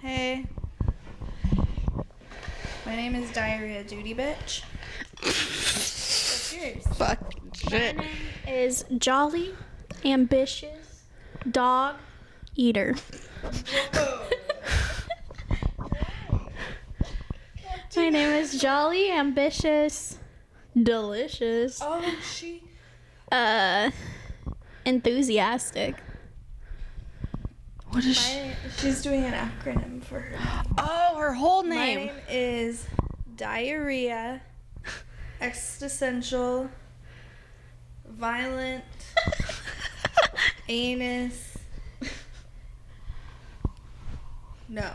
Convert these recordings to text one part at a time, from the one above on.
Hey. My name is Diarrhea Duty Bitch. What's yours? Fuck shit. My name is Jolly, Ambitious, Dog, Eater. My name is Jolly, Ambitious, Delicious, Oh, she. Enthusiastic. What is she? She's doing an acronym for her. Oh, her whole My name. name is Diarrhea, Existential, Violent, Anus. No.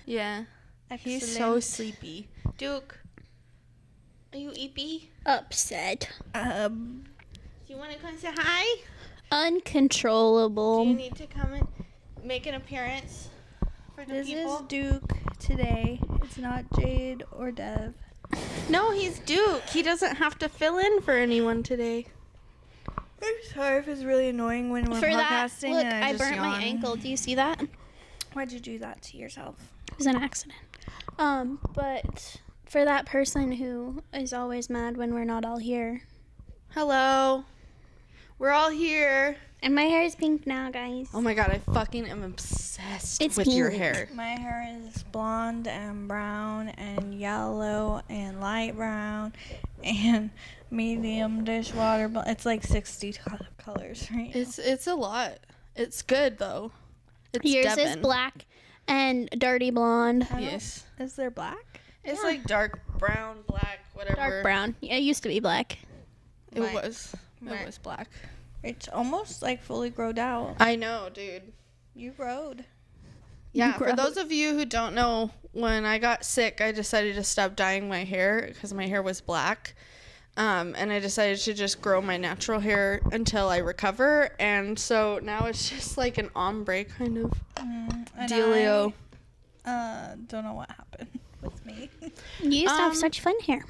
Yeah. He's so sleepy. Duke, are you eepy? Upset. Do you want to come say hi? Uncontrollable. Do you need to come and make an appearance for the This people? is Duke today. It's not Jade or Dev. No, he's Duke. He doesn't have to fill in for anyone today. I'm sorry if it's really annoying when we're For that, podcasting. look, and I just burnt my yawn. ankle. Do you see that? It Why'd you do that to yourself? was an accident. But for that person who is always mad when we're not all here. Hello. We're all here. And my hair is pink now, guys. Oh my god, I fucking am obsessed It's with your pink. hair. My hair is blonde and brown and yellow and light brown and medium dishwater. But it's like 60 colors, right? It's a lot. It's good though. It's Yours Devin. is black and dirty blonde. Yes. Is there black? It's Yeah. like dark brown, black, whatever. Dark brown. Yeah, it used to be black. It My- was. my- It was black. It's almost like fully growed out. I know, dude. You growed. Yeah, for Gross. those of you who don't know, when I got sick, I decided to stop dyeing my hair because my hair was black. And I decided to just grow my natural hair until I recover. And so now it's just like an ombre kind of And dealio. I don't know what happened with me. You used to have Um, such fun hair.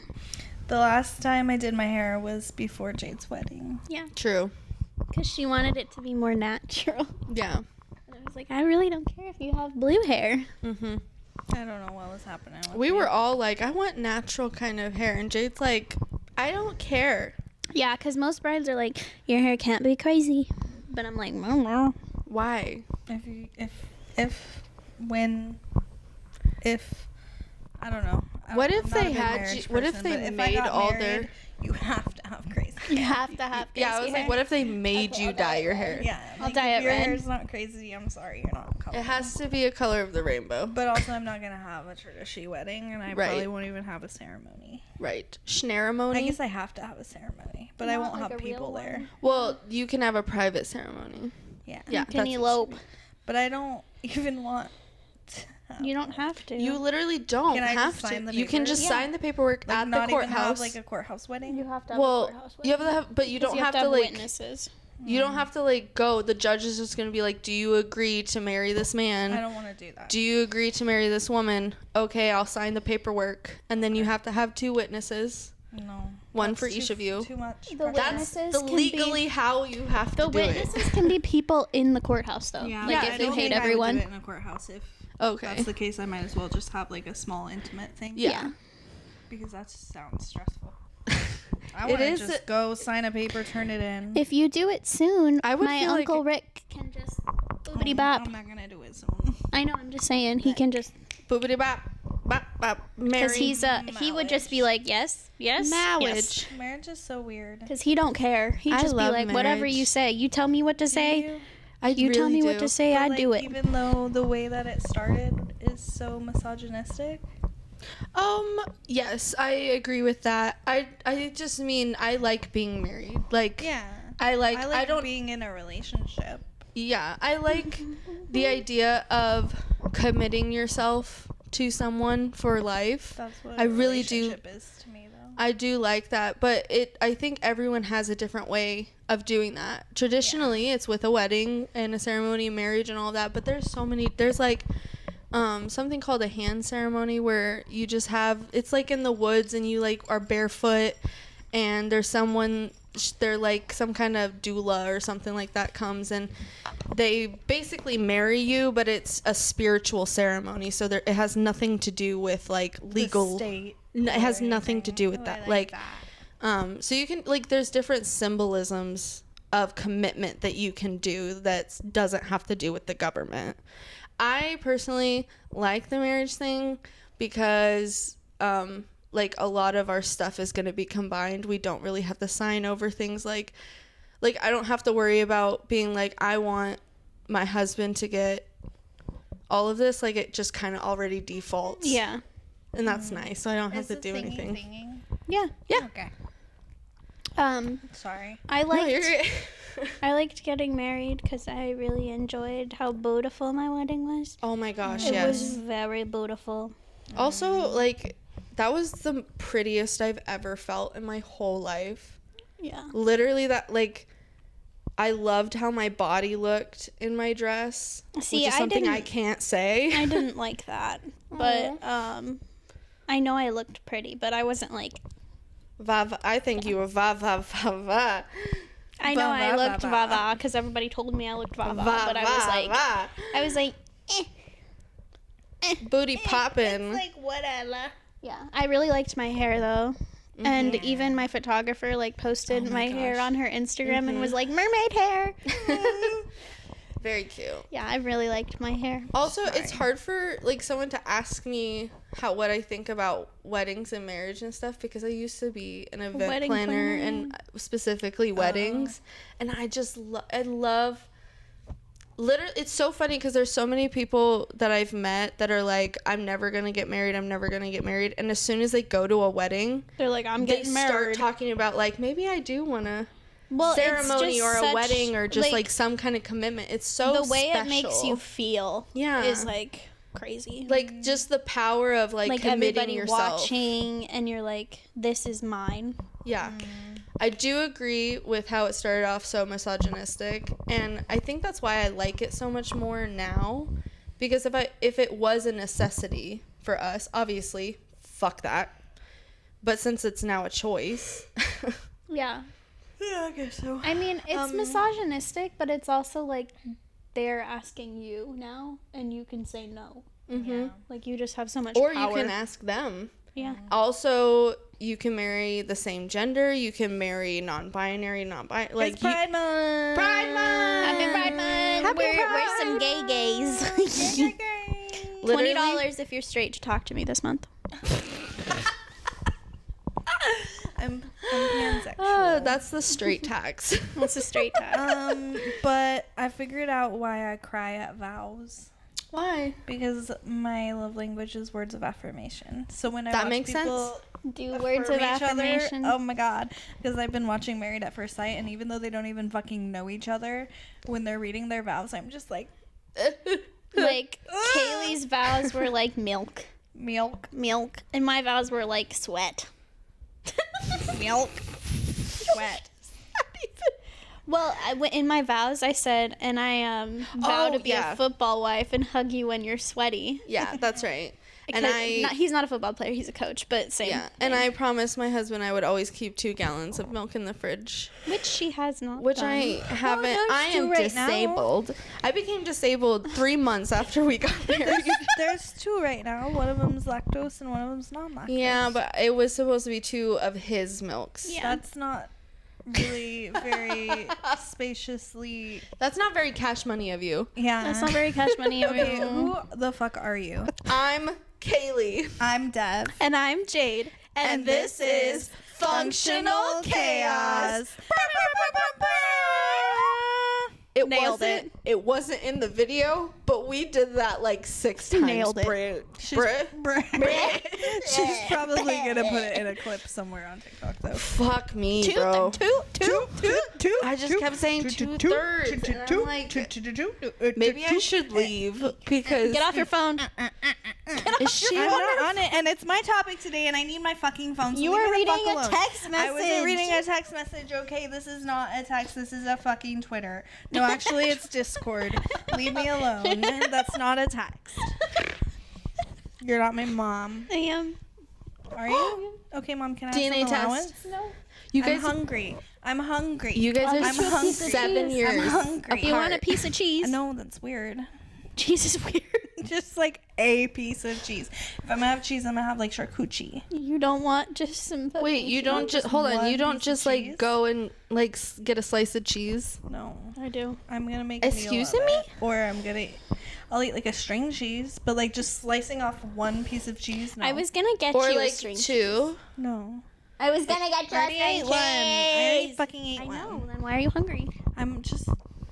The last time I did my hair was before Jade's wedding. Yeah, True. because she wanted it to be more natural. Yeah. And I was like, I really don't care if you have blue hair. Mm-hmm. I don't know what was happening with We me. were all like, I want natural kind of hair. And Jade's like, I don't care. Yeah, because most brides are like, your hair can't be crazy. But I'm like, Why? If I don't know. What I'm if not a they big had marriage what if person, they but I made got all married, their you have to have crazy. you have to have crazy Yeah, I was like, hair. what if they made you dye your hair? Yeah, I'll dye if it your red. hair's not crazy, I'm sorry, you're not comfortable. It has to be a color of the rainbow. But also, I'm not gonna have a traditional wedding, and I Right. probably won't even have a ceremony. Right. Schneremony? I guess I have to have a ceremony, but I Not won't like have a real people one. there. Well, you can have a private ceremony. Yeah. Yeah. You can that's- elope. But I don't even want. You don't have to. You literally don't Can I just have sign to. the You can papers? just Yeah. sign the paperwork Like at not the courthouse. even have like a courthouse wedding. You have to have a well, courthouse you have to have, but you don't have to like. witnesses. You don't have to like go. The judge is just gonna be like, "Do you agree to marry this I man? don't want to do that. Do you agree to marry this woman? Okay, I'll sign the paperwork, and then you have to have 2 witnesses, No. one That's for each of you. Too much. The pressure. That's Witnesses the can be- legally how you have The to do witnesses can be people in the courthouse, though. Yeah. Like, Yeah, if I you don't hate think I would everyone. do it in a courthouse. If it. Okay. that's the case, I might as well just have like a small intimate thing. Yeah. Because that just sounds stressful. I It want to is- just go sign a paper, turn it in. If you do it soon, I would my feel like- Uncle Rick can just boopity I'm bop. not gonna do it soon. I know, I'm just saying. He can just, Boopity bop, bop, bop. Marry. because he would just be like, yes, yes, Marriage. Marriage is so weird. Because he don't care. He'd I just be love like, whatever marriage. you say. You tell me what to Do say. you? You tell me what to say, But, I like, do it. Even though the way that it started is so misogynistic. Yes, I agree with that. I just mean I like being married. Like, Yeah. I like I don't being in a relationship. yeah, I like the idea of committing yourself to someone for life. That's what I a really do- relationship is to me, though. I do like that, but I think everyone has a different way of doing that. Traditionally, it's with a wedding and a ceremony, marriage and all that, but there's like something called a hand ceremony where you just have, it's like in the woods and you like are barefoot and there's someone they're like some kind of doula or something like that comes, and they basically marry you, but it's a spiritual ceremony, so it has nothing to do with like legal The state. it has nothing to do with Ooh, that. I Like that. so you can like there's different symbolisms of commitment that you can do that doesn't have to do with the government. I personally like the marriage thing because like a lot of our stuff is going to be combined. We don't really have to sign over things like I don't have to worry about being like, I want my husband to get all of this. Like, it just kind of already defaults. Yeah. And that's nice. So I don't have Is to the do thingy anything. thinking? Yeah. Yeah. Okay. Sorry. I No, liked you're good. I liked getting married because I really enjoyed how beautiful my wedding was. Oh my gosh, It yes. was very beautiful. Also, like, that was the prettiest I've ever felt in my whole life. Yeah. Literally, that, like, I loved how my body looked in my dress. See, which is I something I didn't- can't say. I didn't like that. But I know I looked pretty, but I wasn't like I think you were va va va va. I know I Va, va, looked va, va va. va because everybody told me I looked va va, Va, but I va. was like Booty poppin'. Like whatever. yeah. I really liked my hair though. And Mm-hmm. even my photographer like posted Oh my my hair gosh. on her Instagram and Mhm. was like mermaid hair. Very cute. Yeah, I really liked my hair. Also, it's hard for like someone to ask me what I think about weddings and marriage and stuff because I used to be an event Wedding planner planner. and specifically weddings, and I just I love. Literally, it's so funny because there's so many people that I've met that are like, I'm never gonna get married. I'm never gonna get married. And as soon as they go to a wedding, They're like, I'm they getting start married. talking about like maybe I do want a Well, it's ceremony just or a such, wedding or just like some kind of commitment. It's so the way it makes special. you feel Yeah. is like crazy. Like just the power of like committing everybody yourself. watching and you're like, this is mine. Yeah. I do agree with how it started off so misogynistic, and I think that's why I like it so much more now, because if it was a necessity for us, obviously, fuck that. But since it's now a choice. Yeah. Yeah, I guess so. I mean, it's misogynistic, but it's also like they're asking you now and you can say no. Mm-hmm. Like you just have so much Or power. you can ask them. Yeah. Also, you can marry the same gender. You can marry non-binary, like It's Pride Month. Pride Month. Happy Pride Month. We're some gay gays. Literally- $20 if you're straight to talk to me this month. I'm pansexual. Oh, that's the straight tax. That's a straight tag. But I figured out why I cry at vows. Why? Because my love language is words of affirmation. So when I That watch makes people Do words of affirm each other, affirmation. oh my god! Because I've been watching Married at First Sight, and even though they don't even fucking know each other, when they're reading their vows, I'm just like Like Kaylee's vows were like milk, milk, and my vows were like sweat. milk, sweat. Well, in my vows, I said, and I vow Oh, to be yeah. a football wife and hug you when you're sweaty. Yeah, that's right. And Because he's not a football player; he's a coach. But same. yeah, and I promised my husband I would always keep 2 gallons of milk in the fridge, which she has not. which done. I haven't. there's I 2 am right now. disabled. I became disabled 3 months after we got married. There's 2 right now. One of them's lactose and one of them's non-lactose. Yeah, but it was supposed to be 2 of his milks. Yeah. That's not really very spaciously. That's not very cash money of you. Yeah. That's not very cash money of Okay, you. who the fuck are you? I'm Kaylee. I'm Dev. And I'm Jade, And this is Functional Chaos. It Nailed wasn't. It wasn't in the video, but we did that like 6 times. Nailed it. She's probably gonna put it in a clip somewhere on TikTok though. Fuck me, bro. Two. I just kept saying 2/3. And I'm like, maybe I should leave because Get off your phone. Is she I'm on not her on it, and it's my topic today, and I need my fucking phone. So You leave were me the fuck reading a alone. text I wasn't message. reading a text message. Okay, this is not a text. This is a fucking Twitter. No, actually, it's Discord. Leave me alone. That's not a text. You're not my mom. I am. Are you? Okay, Mom, can I have DNA some test. allowance? No. You I'm guys, hungry. I'm hungry. you guys I'll are get you a piece of 7 cheese. years I'm hungry. You want a apart. piece of cheese? No, that's weird. Cheese is weird. Just like a piece of cheese. If I'm gonna have cheese, I'm gonna have like charcuterie. You don't want just some. Wait, fucking you don't cheese? just hold on. one You don't piece of just like cheese? go and like get a slice of cheese. No, I do. I'm gonna make. a meal Excuse of me? it. Or I'll eat like a string cheese, but like just slicing off one piece of cheese. No. I was gonna get Or you a like string. 2. No. I was gonna get I already ate one. I already fucking ate I one. know. Then why are you hungry? I'm just.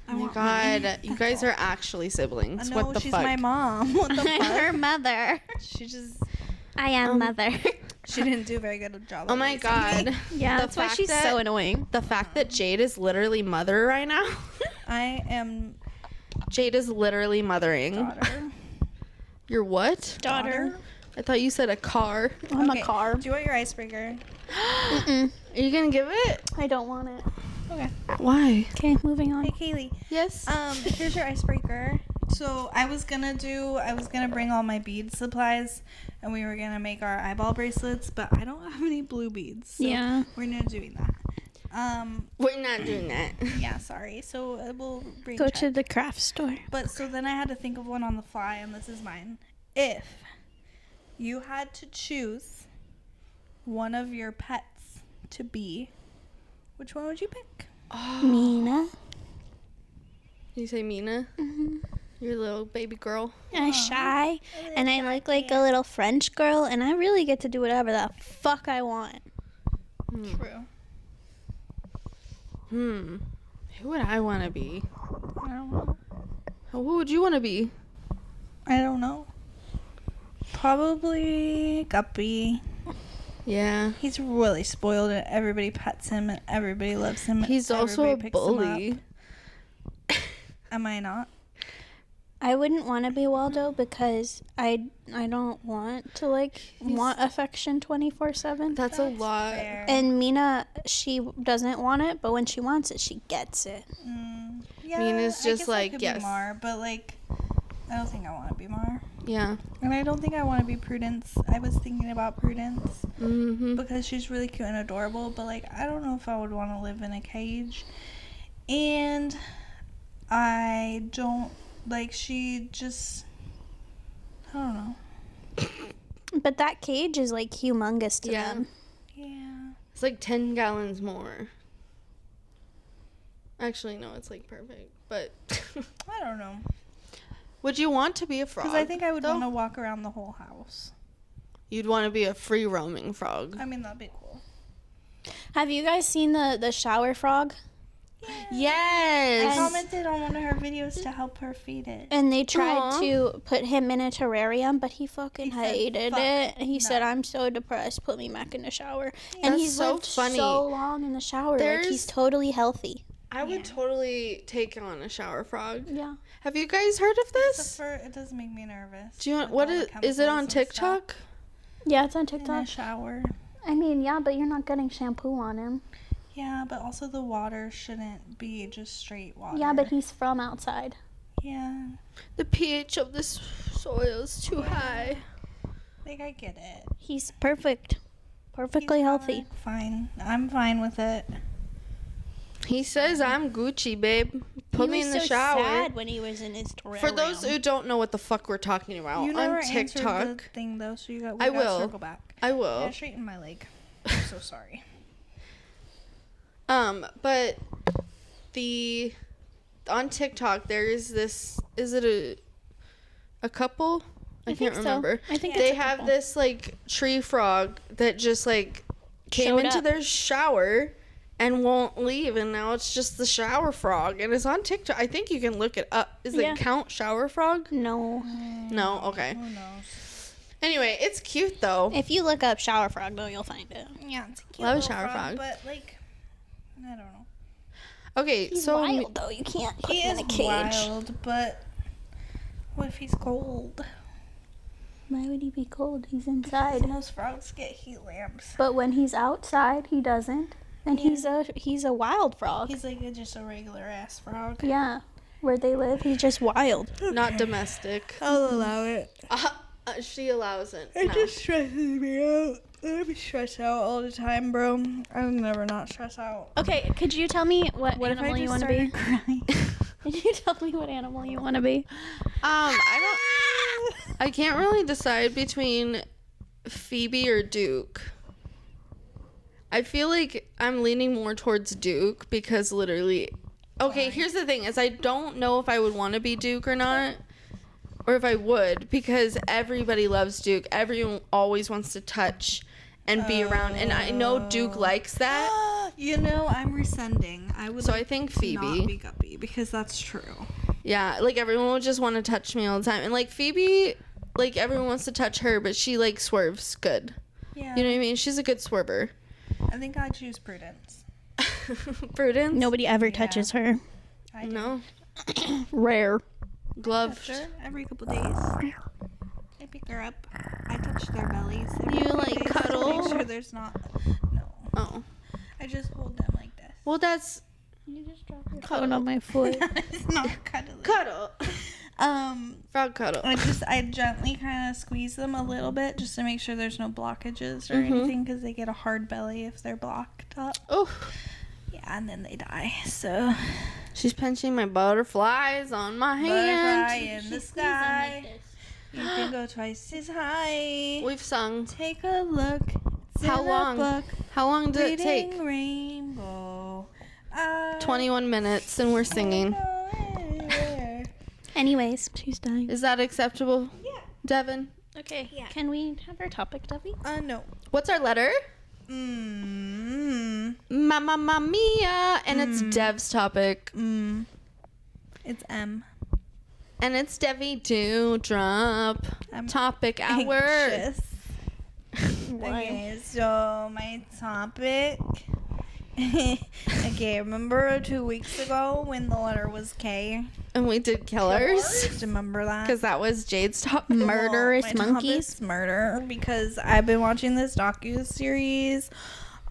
Oh my god, you guys are actually siblings. No, What the she's fuck? my mom. What the I'm fuck? her mother. She just. I am mother. She didn't do a very good job. Oh of my raising me. god. Yeah, The that's why fact she's that- so annoying. The fact that Jade is literally mother right now. I am Jade is literally mothering. daughter. Your what? Daughter. I thought you said a car. I'm Okay, a car. Do you want your icebreaker? Mm-mm. Are you gonna give it? I don't want it. Okay. Why? Okay, moving on. Hey Kaylee. Yes. Here's your icebreaker. So I was gonna bring all my bead supplies, and we were gonna make our eyeball bracelets, but I don't have any blue beads. So Yeah. we're not doing that. We're not doing that. Yeah, sorry. So we'll bring. Go check. to the craft store. But so then I had to think of one on the fly, and this is mine. If you had to choose one of your pets to be, which one would you pick? Mina. You say Mina? Mm-hmm. Your little baby girl. I'm shy, and I like a little French girl, and I really get to do whatever the fuck I want. True. Who would I want to be? I don't know. Who would you want to be? I don't know. Probably Guppy. Yeah. He's really spoiled, and everybody pets him, and everybody loves him. and He's also a everybody picks him bully. up. Am I not? I wouldn't want to be Waldo because I don't want to want affection 24/7. That's a lot. Fair. And Mina, she doesn't want it, but when she wants it, she gets it. Yeah, Mina's I just guess I like, could yes. be Mar, but like, I don't think I want to be Mar. Yeah. And I don't think I want to be Prudence. I was thinking about Prudence Mm-hmm. because she's really cute and adorable, but like, I don't know if I would want to live in a cage. And I don't, like, she just, I don't know. But that cage is like humongous to Yeah. them. Yeah. It's like 10 gallons more. Actually, no, it's like perfect. But I don't know. would you want to be a frog? Because I think I would though? want to walk around the whole house. You'd want to be a free roaming frog. I mean, that'd be cool. Have you guys seen the shower frog? I Yes. commented on one of her videos to help her feed it. And they tried Aw. to put him in a terrarium, but he fucking He said, hated "Fuck it. He said, no." "I'm so depressed. Put me back in the shower." And That's he's so lived funny. so long in the shower. Like he's There's- totally healthy. I would totally take on a shower frog. Yeah. Have you guys heard of this? It does make me nervous. Do you want, with what all the is it chemicals on and stuff TikTok? Yeah, it's on In TikTok. a shower. I mean, yeah, but you're not getting shampoo on him. Yeah, but also the water shouldn't be just straight water. Yeah, but he's from outside. Yeah, The pH of this soil is too high. like I get it. He's perfect. Perfectly He's healthy. Fine. I'm fine with it. He says I'm Gucci, babe. Put me in the shower. Sad when he was in his terrarium. For those who don't know what the fuck we're talking about, You never on answered the TikTok, thing though, so we I gotta will. circle back. I I will. straightened my leg. I'm so sorry. But on TikTok there is this. Is it a couple? I can't think so. remember. I think They it's a have couple. this like tree frog that just like came Showed into up. their shower and won't leave, and now it's just the shower frog, and it's on TikTok. I think you can look it up. Is Yeah. it count shower frog? No. No. Okay. Who knows? Anyway, it's cute though. If you look up shower frog, though, you'll find it. Yeah, it's a cute Love a little shower frog. but like, I don't know. Okay, He's so wild, though. You can't put He him is in a cage. wild, but what if he's cold? Why would he be cold? He's inside. Most frogs get heat lamps. But when he's outside, he doesn't. And he's a wild frog. He's like just a regular ass frog. Yeah. Where they live, he's just wild. not domestic. I'll allow it. She allows it. It No. just stresses me out. I'm stressed out all the time, bro. I'm never not stressed out. Okay, could you tell me what What if animal I you just want to be? started crying? Could you tell me what animal you want to be? I can't really decide between Phoebe or Duke. I feel like I'm leaning more towards Duke because literally... Okay, here's the thing is I don't know if I would want to be Duke or not. Or if I would, because everybody loves Duke. Everyone always wants to touch and be around. And I know Duke likes that. You know, I'm rescinding. I would So I think Phoebe. not be Guppy because that's true. Yeah, like everyone would just want to touch me all the time. And like Phoebe, like everyone wants to touch her, but she like swerves good. Yeah. You know what I mean? She's a good swerver. I think I choose Prudence. Prudence? Nobody ever touches her. I do. No. Rare. Glove. Touch her every couple days. I pick her up. I touch their bellies. every You, few like, days to cuddle? Make sure there's not. No. Oh. I just hold them like this. Well, that's You just dropped your phone on my foot. It's not cuddling. cuddle. Frog cuddle. I gently kind of squeeze them a little bit just to make sure there's no blockages or Mm-hmm. anything because they get a hard belly if they're blocked up. Oh. Yeah, and then they die. So She's pinching my butterflies on my butterfly hand. in the sky. You can go twice as high. We've sung. Take a look. It's How in a long? book. How long did it take? Reading Rainbow. 21 minutes and we're singing. Anyways, she's dying. Is that acceptable, Yeah. Devin? Okay, can we have our topic, Debbie? No. What's our letter? Mamma mia. And it's Dev's topic. It's M. And it's Debbie Dewdrop. I'm Topic hour. Anxious. Okay, so my topic. Okay, remember 2 weeks ago when the letter was K? And we did killers. Remember that? Because that was Jade's topic. Murderous My top monkeys. is murder because I've been watching this docu-series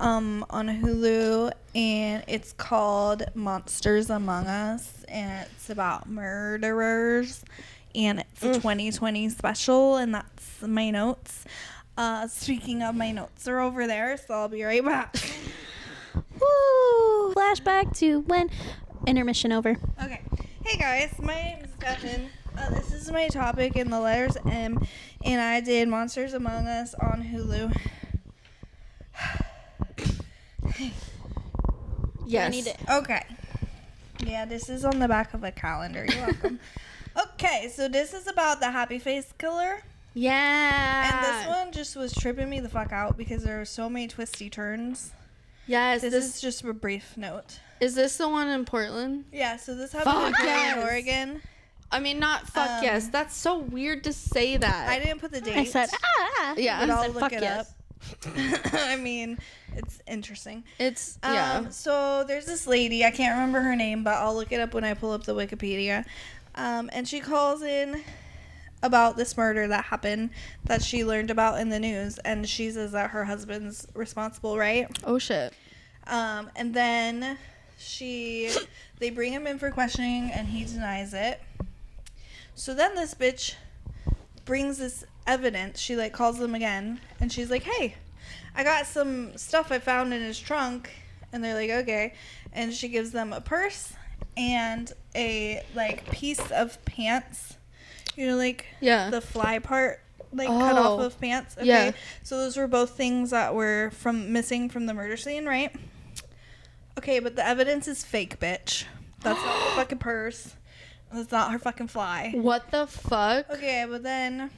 on Hulu and it's called Monsters Among Us and it's about murderers and it's a 2020 special and that's my notes. Speaking of, my notes are over there, so I'll be right back. Woo! Flashback to when intermission over. Okay. Hey guys, my name is Devin. This is my topic in the letters M, and I did Monsters Among Us on Hulu. Yes. I need it. Okay. Yeah, this is on the back of a calendar. You're welcome. Okay, so this is about the Happy Face Killer. Yeah. And this one just was tripping me the fuck out because there were so many twisty turns. Yes. This is just a brief note. Is this the one in Portland? Yeah, so this happened in Fuck Portland, yes. Oregon. I mean, not fuck yes. That's so weird to say that. I didn't put the date. I said, Yeah. But I I'll said, look fuck it yes. up. I mean, it's interesting. It's, yeah. So there's this lady, I can't remember her name, but I'll look it up when I pull up the Wikipedia. And she calls in about this murder that happened that she learned about in the news. And she says that her husband's responsible, right? Oh, shit. And then they bring him in for questioning and he denies it. So then this bitch brings this evidence. She like calls them again and she's like, hey, I got some stuff I found in his trunk. And they're like, okay. And she gives them a purse and a like piece of pants, you know, like Yeah. the fly part like cut off of pants. Okay. Yeah. So those were both things that were missing from the murder scene, right? Okay, but the evidence is fake, bitch. That's not her fucking purse. That's not her fucking fly. What the fuck? Okay, but then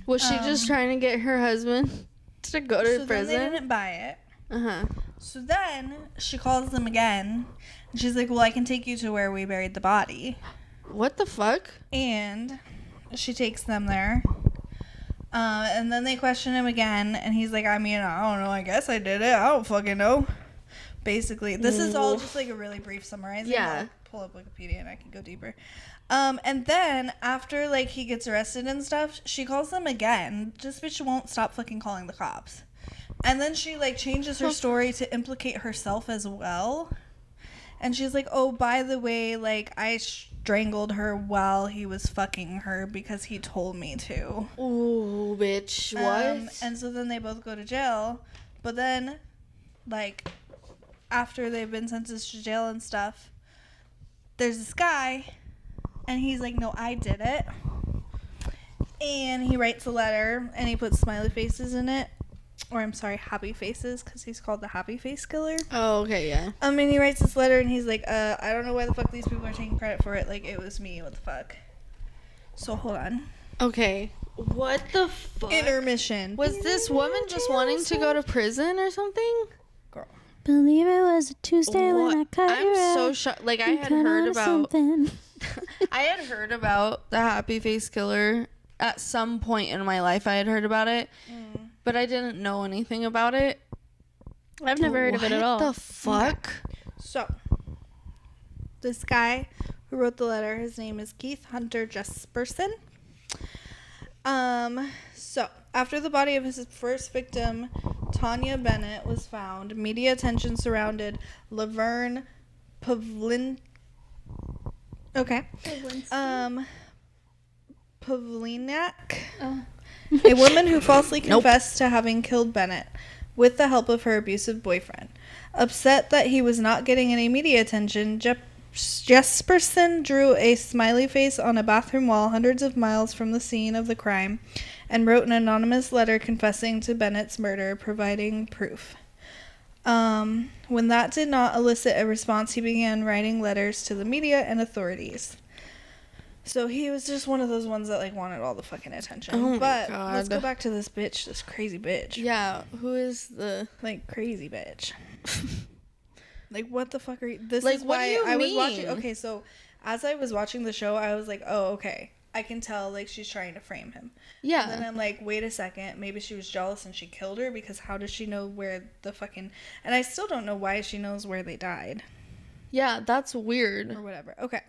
Was she just trying to get her husband to go to so prison? then they didn't buy it. Uh-huh. So then she calls them again. And she's like, well, I can take you to where we buried the body. What the fuck? And she takes them there. And then they question him again. And he's like, I mean, I don't know. I guess I did it. I don't fucking know. Basically. This is all just like a really brief summarizing. Yeah. I'll pull up Wikipedia and I can go deeper. And then after like he gets arrested and stuff, she calls them again. This bitch won't stop fucking calling the cops. And then she like changes her story to implicate herself as well. And she's like, oh, by the way, like I strangled her while he was fucking her because he told me to. Ooh, bitch. What? And so then they both go to jail. But then, like, after they've been sentenced to jail and stuff, there's this guy, and he's like, no, I did it. And he writes a letter, and he puts smiley faces in it. Or, I'm sorry, happy faces, because he's called the Happy Face Killer. Oh, okay, yeah. And he writes this letter, and he's like, I don't know why the fuck these people are taking credit for it. Like, it was me. What the fuck? So, hold on. Okay. What the fuck? Intermission. Was this woman just wanting to go to prison or something? Girl. Believe it was a Tuesday when I cut I'm your so ass. shocked. Like, I You had cut heard out about... something. I had heard about the Happy Face Killer at some point in my life. I had heard about it, but I didn't know anything about it. I've never heard of it at all. What the fuck? So, this guy who wrote the letter, his name is Keith Hunter Jesperson. So, after the body of his first victim, Tanya Bennett, was found, media attention surrounded Laverne Pavlin... Okay. Pavlinac, a woman who falsely confessed to having killed Bennett with the help of her abusive boyfriend. Upset that he was not getting any media attention, Jesperson drew a smiley face on a bathroom wall hundreds of miles from the scene of the crime and wrote an anonymous letter confessing to Bennett's murder, providing proof. When that did not elicit a response, he began writing letters to the media and authorities. So he was just one of those ones that, like, wanted all the fucking attention. Oh my but God. let's go back to this bitch, this crazy bitch. Yeah, who is the... Like, crazy bitch. Like, what the fuck are you... This Like, is what why do you I was mean? watching... Okay, so as I was watching the show, I was like, oh, okay. I can tell, like, she's trying to frame him. Yeah. And then I'm like, wait a second. Maybe she was jealous and she killed her, because how does she know where the fucking... And I still don't know why she knows where they died. Yeah, that's weird. Or whatever. Okay.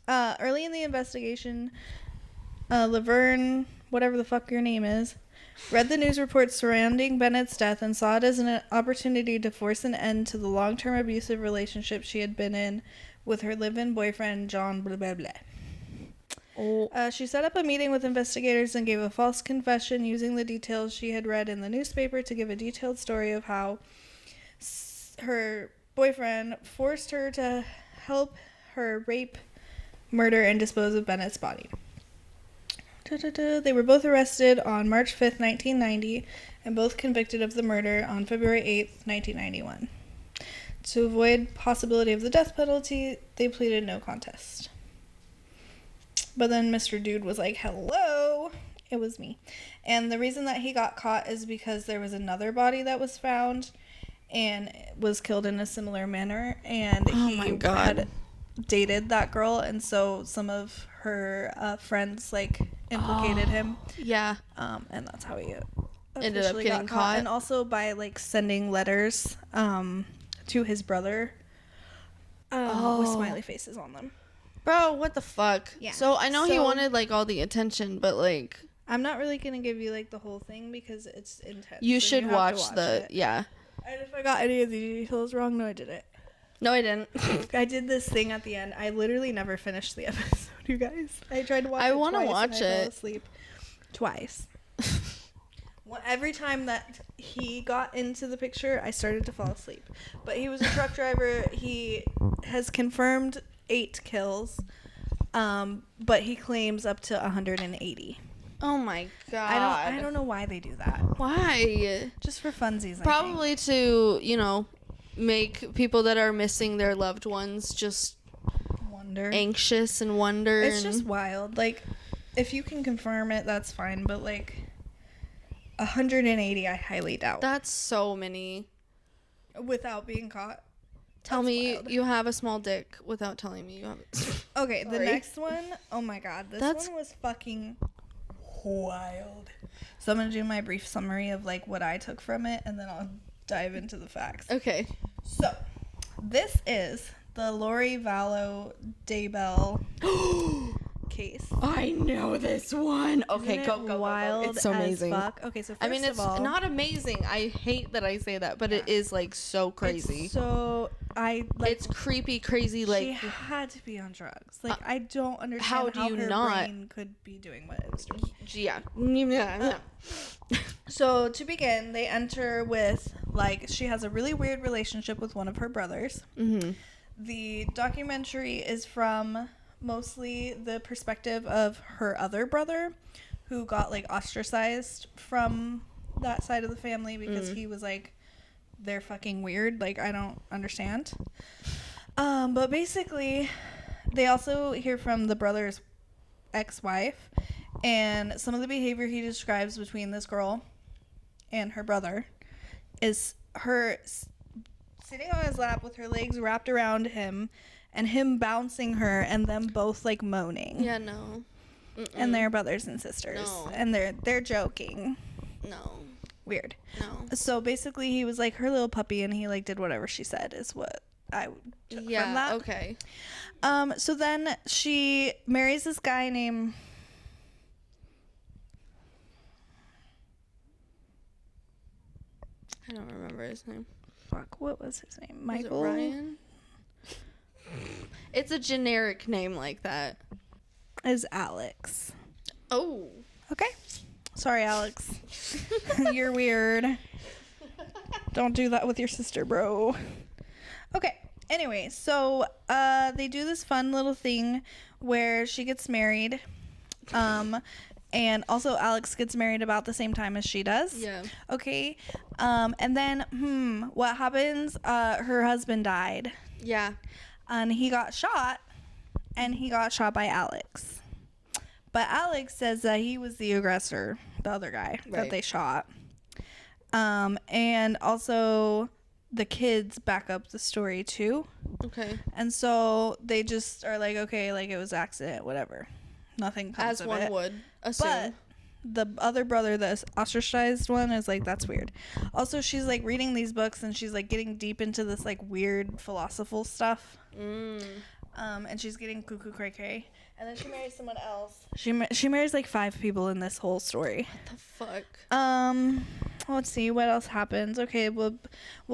Early in the investigation, Laverne, whatever the fuck your name is, read the news reports surrounding Bennett's death and saw it as an opportunity to force an end to the long-term abusive relationship she had been in with her live-in boyfriend, John blah blah blah. Oh. She set up a meeting with investigators and gave a false confession using the details she had read in the newspaper to give a detailed story of how her boyfriend forced her to help her rape, murder, and dispose of Bennett's body. They were both arrested on March 5th, 1990, and both convicted of the murder on February 8th, 1991. To avoid possibility of the death penalty, they pleaded no contest. But then Mr. Dude was like, hello, it was me. And the reason that he got caught is because there was another body that was found and was killed in a similar manner. And he had dated that girl, and so some of her friends, like, implicated him. Yeah. And that's how he ended up getting caught. And also by, like, sending letters to his brother with smiley faces on them. Bro, what the fuck? Yeah. So I know he wanted, like, all the attention, but, like... I'm not really going to give you, like, the whole thing because it's intense. You should have to watch the... it. Yeah. And if I got any of the details wrong, no, I didn't. No, I didn't. I did this thing at the end. I literally never finished the episode, you guys. I tried to watch it I want to twice watch and I fell it. asleep twice. Every time that he got into the picture, I started to fall asleep. But he was a truck driver. He has confirmed 8 kills, but he claims up to 180. Oh my god. I don't know why they do that. Why? Just for funsies, Probably to, you know, make people that are missing their loved ones just wonder. anxious and wonder. It's just wild. Like, if you can confirm it, that's fine. But, like, 180, I highly doubt. That's so many. Without being caught. Tell That's me wild. you have a small dick without telling me you have it. Okay, the Sorry. next one, oh my god, this one was fucking wild. So I'm gonna do my brief summary of, like, what I took from it, and then I'll dive into the facts. Okay. So, this is the Lori Vallow Daybell Case. I know this one. Okay, Isn't go, it go, wild go. It's so as amazing. fuck? Okay, so first I mean, of it's all, not amazing. I hate that I say that, but it is like so crazy. So I like. It's creepy, crazy. Like she had to be on drugs. Like I don't understand how do you her not? brain could be doing what it was doing. Yeah. So to begin, they enter with like she has a really weird relationship with one of her brothers. Mm-hmm. The documentary is from mostly the perspective of her other brother, who got like ostracized from that side of the family because he was like, they're fucking weird. Like I don't understand. But basically, they also hear from the brother's ex-wife, and some of the behavior he describes between this girl and her brother is her sitting on his lap with her legs wrapped around him and him bouncing her and them both like moaning. Yeah, no. Mm-mm. And they're brothers and sisters. No. And they're joking. No. Weird. No. So basically he was like her little puppy and he like did whatever she said is what I took from that. Okay. So then she marries this guy named I don't remember his name. fuck, what was his name? Was Michael? it Ryan? It's a generic name like that. Is Alex. Oh. Okay. Sorry, Alex. You're weird. Don't do that with your sister, bro. Okay. Anyway, so they do this fun little thing where she gets married. And also Alex gets married about the same time as she does. Yeah. Okay. And then, what happens? Her husband died. Yeah. And he got shot. And he got shot by Alex. But Alex says that he was the aggressor, the other guy that they shot. And also the kids back up the story too. Okay. And so they just are like, okay, like it was an accident, whatever. Nothing comes of it. As one would assume. But the other brother, the ostracized one, is like, that's weird. Also, she's like reading these books and she's like getting deep into this like weird philosophical stuff. And she's getting cuckoo cray cray. And then she marries someone else. She marries like 5 people in this whole story. What the fuck? Let's see what else happens. Okay, we'll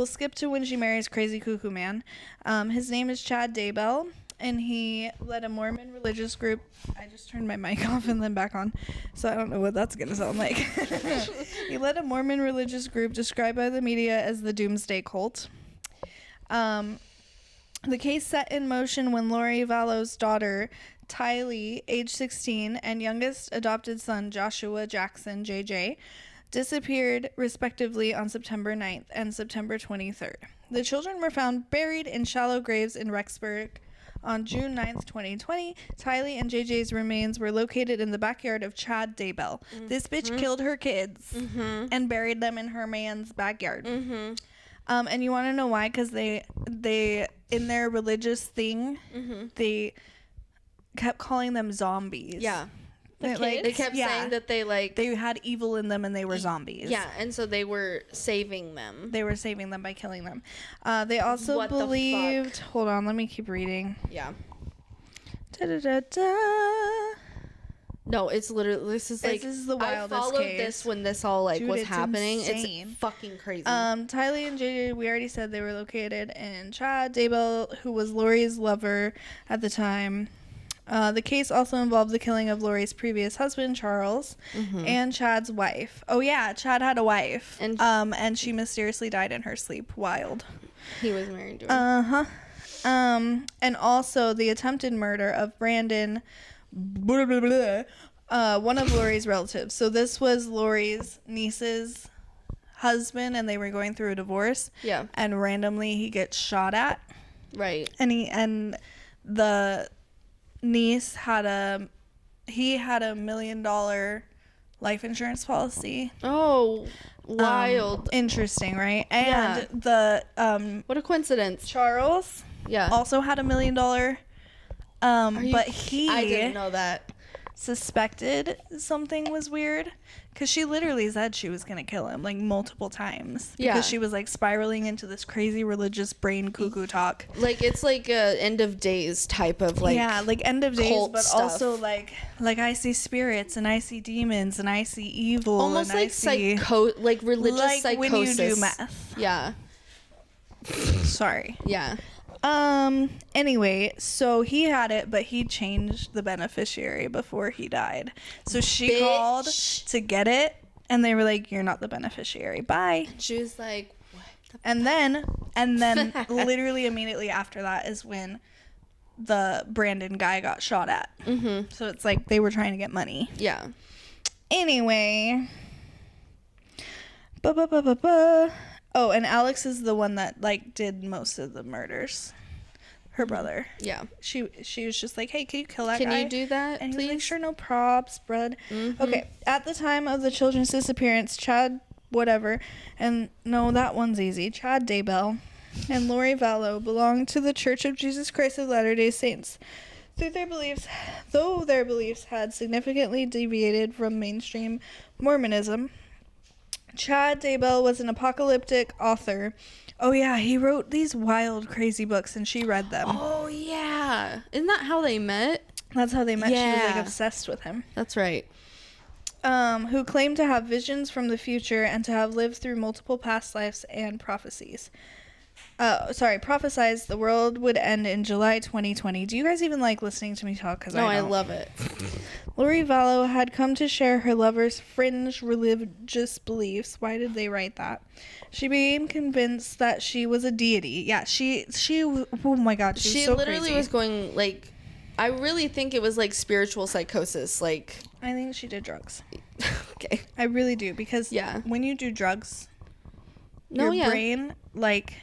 skip to when she marries Crazy Cuckoo Man. His name is Chad Daybell, and he led a Mormon religious group. I just turned my mic off and then back on, so I don't know what that's gonna sound like. He led a Mormon religious group described by the media as the Doomsday Cult. The case set in motion when Lori Vallow's daughter, Tylee, age 16, and youngest adopted son, Joshua Jackson, JJ, disappeared respectively on September 9th and September 23rd. The children were found buried in shallow graves in Rexburg. On June 9th, 2020, Tylee and JJ's remains were located in the backyard of Chad Daybell. This bitch killed her kids and buried them in her man's backyard. And you want to know why? Because they in their religious thing, they kept calling them zombies. Yeah. They kept saying that they had evil in them and they were zombies. Yeah, and so they were saving them. They were saving them by killing them. They also What the believed... fuck? Hold on, let me keep reading. Yeah. Da-da-da-da. No, it's literally... This is the wildest I followed case. this when this all Dude, was it's happening. insane. It's fucking crazy. Tylee and JJ, we already said they were located in Chad Daybell, who was Lori's lover at the time. The case also involved the killing of Lori's previous husband, Charles, and Chad's wife. Oh yeah, Chad had a wife, and she mysteriously died in her sleep. Wild. He was married to her. And also the attempted murder of Brandon, one of Lori's relatives. So this was Lori's niece's husband, and they were going through a divorce. Yeah. And randomly he gets shot at. Right. And the niece had a $1 million life insurance policy. Oh, wild. Interesting, right? Yeah. And the What a coincidence. Charles Yeah. also had $1 million. But I didn't know that. suspected something was weird, because she literally said she was gonna kill him like multiple times, because she was like spiraling into this crazy religious brain cuckoo talk. Like it's like a end of days type of like, yeah, like end of days, but stuff. also like I see spirits and I see demons and I see evil, almost and like like religious like psychosis. when you do meth. Yeah. Sorry. Yeah. Anyway, so he had it, but he changed the beneficiary before he died. So she called to get it, and they were like, "You're not the beneficiary. Bye." She was like, "What?" And then literally immediately after that is when the Brandon guy got shot at. Mm-hmm. So it's like they were trying to get money. Yeah. Anyway. Oh, and Alex is the one that like did most of the murders. Her brother. Yeah. She was just like, "Hey, can you kill that guy? Can you do that, And he please? was like, "Sure, no props, bud." Mm-hmm. Okay. At the time of the children's disappearance, Chad whatever, and no, that one's easy. Chad Daybell and Lori Vallow belonged to the Church of Jesus Christ of Latter-day Saints. Though their beliefs had significantly deviated from mainstream Mormonism, Chad Daybell was an apocalyptic author. Oh yeah, he wrote these wild, crazy books, and she read them. Oh yeah, isn't that how they met? That's how they met. Yeah. She was like obsessed with him. That's right. Who claimed to have visions from the future and to have lived through multiple past lives and prophesies. Prophesized the world would end in July 2020. Do you guys even like listening to me talk? Because No, I I don't. love it. Lori Vallow had come to share her lover's fringe religious beliefs. Why did they write that? She became convinced that she was a deity. Yeah, she oh my god, she was so literally crazy. was going like, I really think it was like spiritual psychosis. Like, I think she did drugs. okay. I really do, because when you do drugs, your brain, like,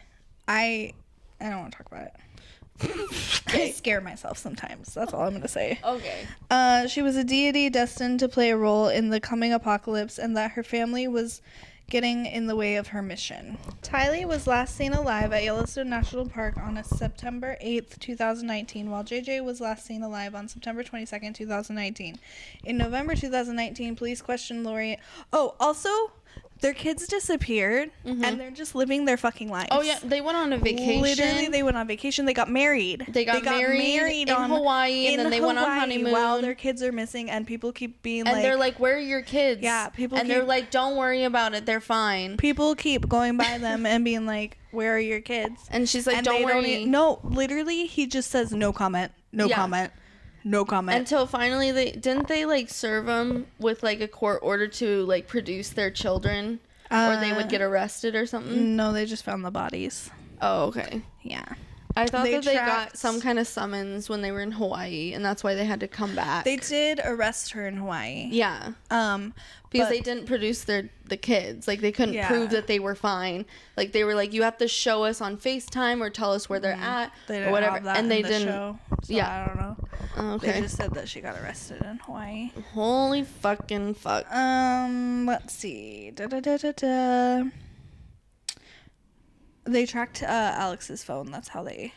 I don't want to talk about it. I scare myself sometimes. That's all I'm going to say. Okay. She was a deity destined to play a role in the coming apocalypse, and that her family was getting in the way of her mission. Tylee was last seen alive at Yellowstone National Park on September 8th, 2019, while JJ was last seen alive on September 22nd, 2019. In November 2019, police questioned Lori. Oh, also, their kids disappeared, and they're just living their fucking lives. Oh yeah, they went on a vacation. Literally, they went on vacation. They got married. They got married in Hawaii, and then they went on honeymoon. While their kids are missing, and people keep being and they're like, "Where are your kids?" Yeah, they're like, "Don't worry about it. They're fine." People keep going by them and being like, "Where are your kids?" And she's like, and "Don't worry." No, literally, he just says no comment, no comment, no comment. Until finally, they like serve them with like a court order to like produce their children. Or they would get arrested or something? No, they just found the bodies. Oh, okay. Yeah. I thought they got some kind of summons when they were in Hawaii, and that's why they had to come back. They did arrest her in Hawaii. Yeah. Because they didn't produce the kids. Like, they couldn't prove that they were fine. Like, they were like, you have to show us on FaceTime or tell us where they're at they or whatever. Have that and they the didn't. Show, so I don't know. Oh, okay. They just said that she got arrested in Hawaii. Holy fucking fuck. Let's see. They tracked Alex's phone. That's how they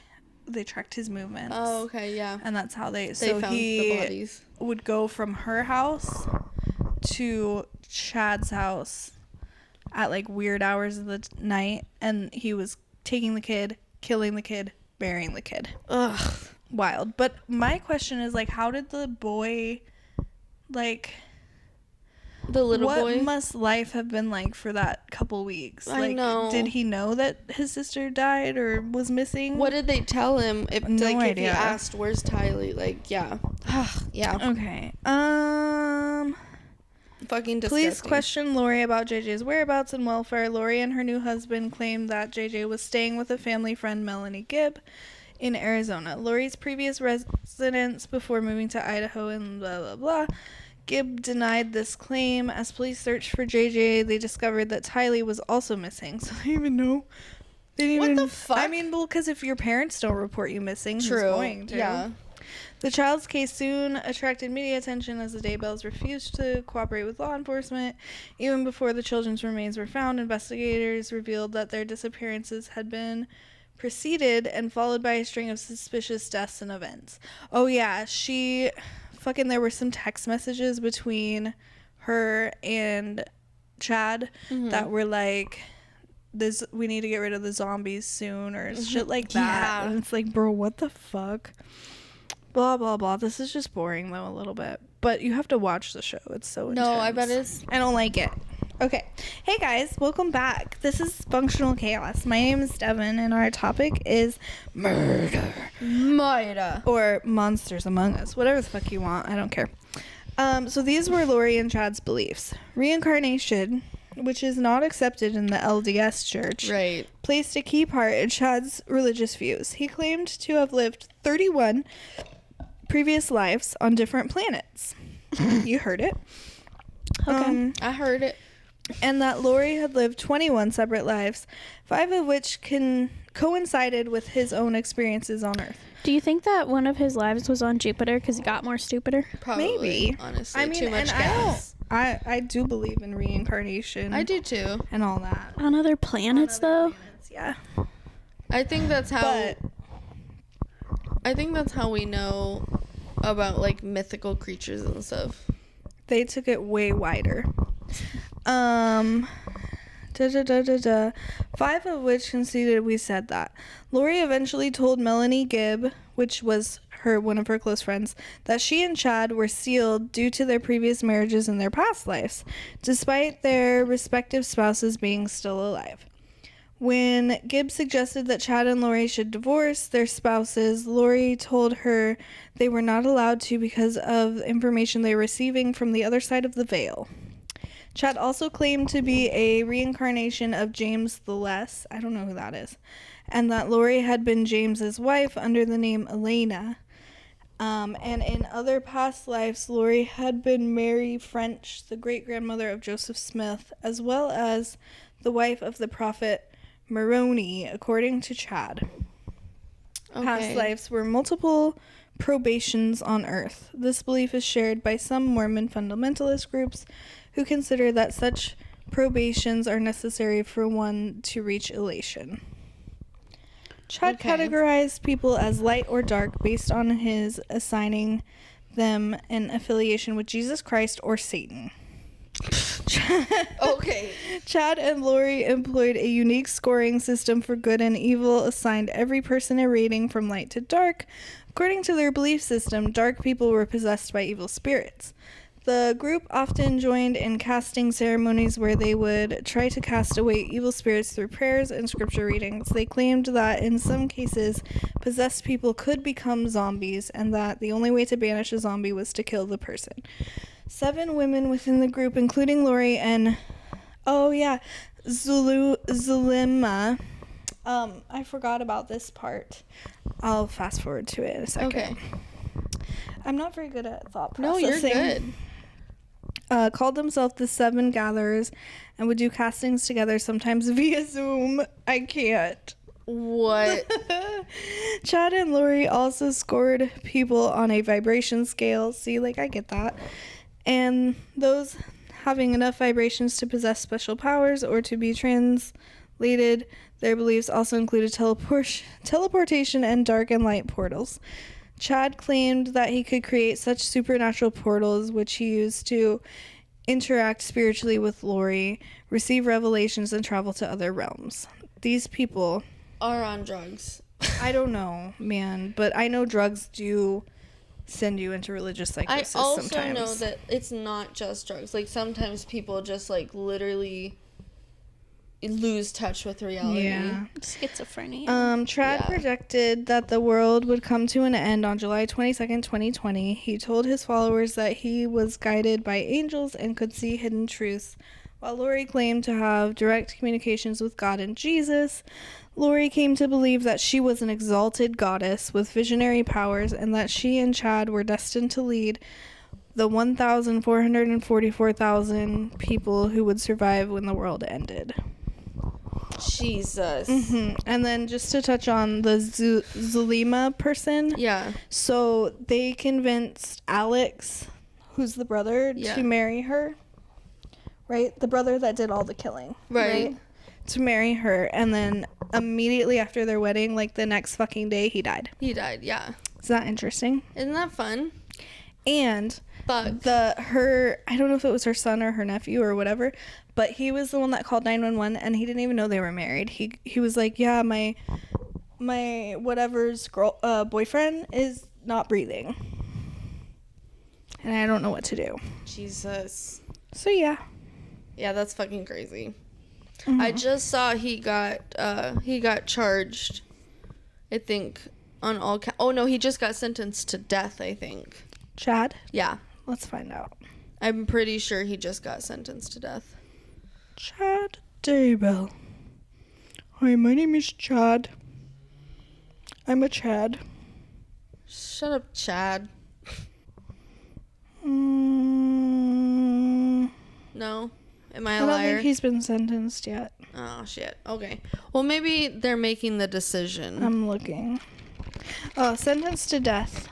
tracked his movements. Oh, okay, yeah. And that's how they found the bodies. Would go from her house to Chad's house at like weird hours of the night, and he was taking the kid, killing the kid, burying the kid. Ugh. Wild. But my question is, like, how did the boy, like, the little boy, what must life have been like for that couple weeks? I know. Did he know that his sister died or was missing? What did they tell him? If No if idea. he asked, "Where's Tylee?" Like, yeah. Yeah. Okay. Fucking disgusting. Police questioned Lori about JJ's whereabouts and welfare. Lori and her new husband claimed that JJ was staying with a family friend, Melanie Gibb, in Arizona. Lori's previous residence before moving to Idaho and blah, blah, blah. Gibb denied this claim. As police searched for JJ, they discovered that Tylee was also missing. So they didn't even know. They didn't What even, the fuck? I mean, well, because if your parents don't report you missing, who's True. going to? Yeah. The child's case soon attracted media attention as the Daybells refused to cooperate with law enforcement. Even before the children's remains were found, investigators revealed that their disappearances had been preceded and followed by a string of suspicious deaths and events. Oh yeah, she fucking there were some text messages between her and Chad that were like, this, we need to get rid of the zombies soon, or shit like that. And it's like, bro, what the fuck? Blah blah blah. This is just boring though a little bit, but you have to watch the show. It's so intense. No, I bet it's... I don't like it. Okay. Hey guys, welcome back. This is Functional Chaos. My name is Devin, and our topic is murder. Or Monsters Among Us. Whatever the fuck you want. I don't care. So these were Lori and Chad's beliefs. Reincarnation, which is not accepted in the LDS church, Right. placed a key part in Chad's religious views. He claimed to have lived 31 previous lives on different planets. You heard it. Okay. I heard it. And that Lori had lived 21 separate lives, 5 of which coincided with his own experiences on Earth. Do you think that one of his lives was on Jupiter because he got more stupider? Probably. Maybe. Honestly. I mean, too much and gas. I do believe in reincarnation. I do too. And all that. On other planets, though? Yeah. I think that's how... But I think that's how we know about, like, mythical creatures and stuff. they took it way wider. 5 of which conceded we said that. Lori eventually told Melanie Gibb, which was one of her close friends, that she and Chad were sealed due to their previous marriages and their past lives, despite their respective spouses being still alive. When Gibb suggested that Chad and Lori should divorce their spouses, Lori told her they were not allowed to because of information they were receiving from the other side of the veil. Chad also claimed to be a reincarnation of James the Less, I don't know who that is, and that Lori had been James's wife under the name Elena. And in other past lives, Lori had been Mary French, the great-grandmother of Joseph Smith, as well as the wife of the prophet Moroni, according to Chad. Okay. Past lives were multiple probations on Earth. This belief is shared by some Mormon fundamentalist groups who consider that such probations are necessary for one to reach elation. Chad categorized people as light or dark based on his assigning them an affiliation with Jesus Christ or Satan. Okay. Chad and Lori employed a unique scoring system for good and evil, assigned every person a rating from light to dark. According to their belief system, dark people were possessed by evil spirits. The group often joined in casting ceremonies where they would try to cast away evil spirits through prayers and scripture readings. They claimed that in some cases, possessed people could become zombies, and that the only way to banish a zombie was to kill the person. 7 women within the group, including Lori and, Zulima. I forgot about this part. I'll fast forward to it in a second. Okay. I'm not very good at thought No, processing. you're good. Called themselves the 7 Gatherers and would do castings together, sometimes via Zoom. I can't. What? Chad and Lori also scored people on a vibration scale. See, like, I get that. And those having enough vibrations to possess special powers or to be translated, their beliefs also included teleportation and dark and light portals. Chad claimed that he could create such supernatural portals, which he used to interact spiritually with Lori, receive revelations, and travel to other realms. These people Are on drugs. I don't know, man, but I know drugs do send you into religious psychosis I also sometimes. know that it's not just drugs. Like, sometimes people just, like, literally lose touch with reality. Yeah. Schizophrenia. Chad projected that the world would come to an end on July 22nd, 2020. He told his followers that he was guided by angels and could see hidden truths, while Lori claimed to have direct communications with God and Jesus. Lori came to believe that she was an exalted goddess with visionary powers and that she and Chad were destined to lead the 1,444,000 people who would survive when the world ended. Jesus. And then just to touch on the Zulima person. Yeah. So they convinced Alex, who's the brother, to marry her. Right? The brother that did all the killing. Right. To marry her. And then immediately after their wedding, like the next fucking day, he died. He died, yeah. Is that interesting? Isn't that fun? And Fuck. I don't know if it was her son or her nephew or whatever, but he was the one that called 911, and he didn't even know they were married. He was like, yeah, my whatever's boyfriend is not breathing, and I don't know what to do. Jesus. So yeah. Yeah, that's fucking crazy. Mhm. I just saw he got charged, I think, on all oh no, he just got sentenced to death, I think. Chad? Yeah. Let's find out. I'm pretty sure he just got sentenced to death. Chad Daybell. Hi, my name is Chad. I'm a Chad. Shut up, Chad. No? Am I a I don't liar? think he's been sentenced yet. Oh, shit. Okay. Well, maybe they're making the decision. I'm looking. Oh, sentenced to death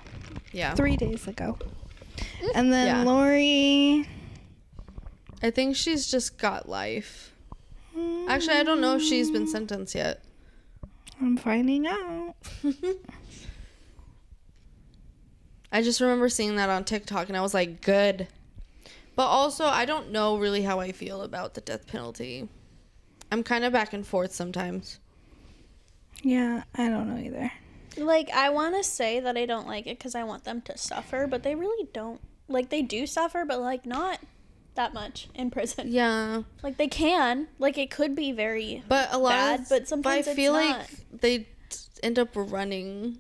Yeah. 3 days ago. And then Yeah. Lori. I think she's just got life. Actually, I don't know if she's been sentenced yet. I'm finding out. I just remember seeing that on TikTok and I was like, good. But also, I don't know really how I feel about the death penalty. I'm kind of back and forth sometimes. Yeah, I don't know either. Like, I want to say that I don't like it because I want them to suffer, but they really don't. Like, they do suffer, but, like, not that much in prison. Yeah. Like, they can. Like, it could be very But a lot bad, of, but sometimes I feel it's like not. they end up running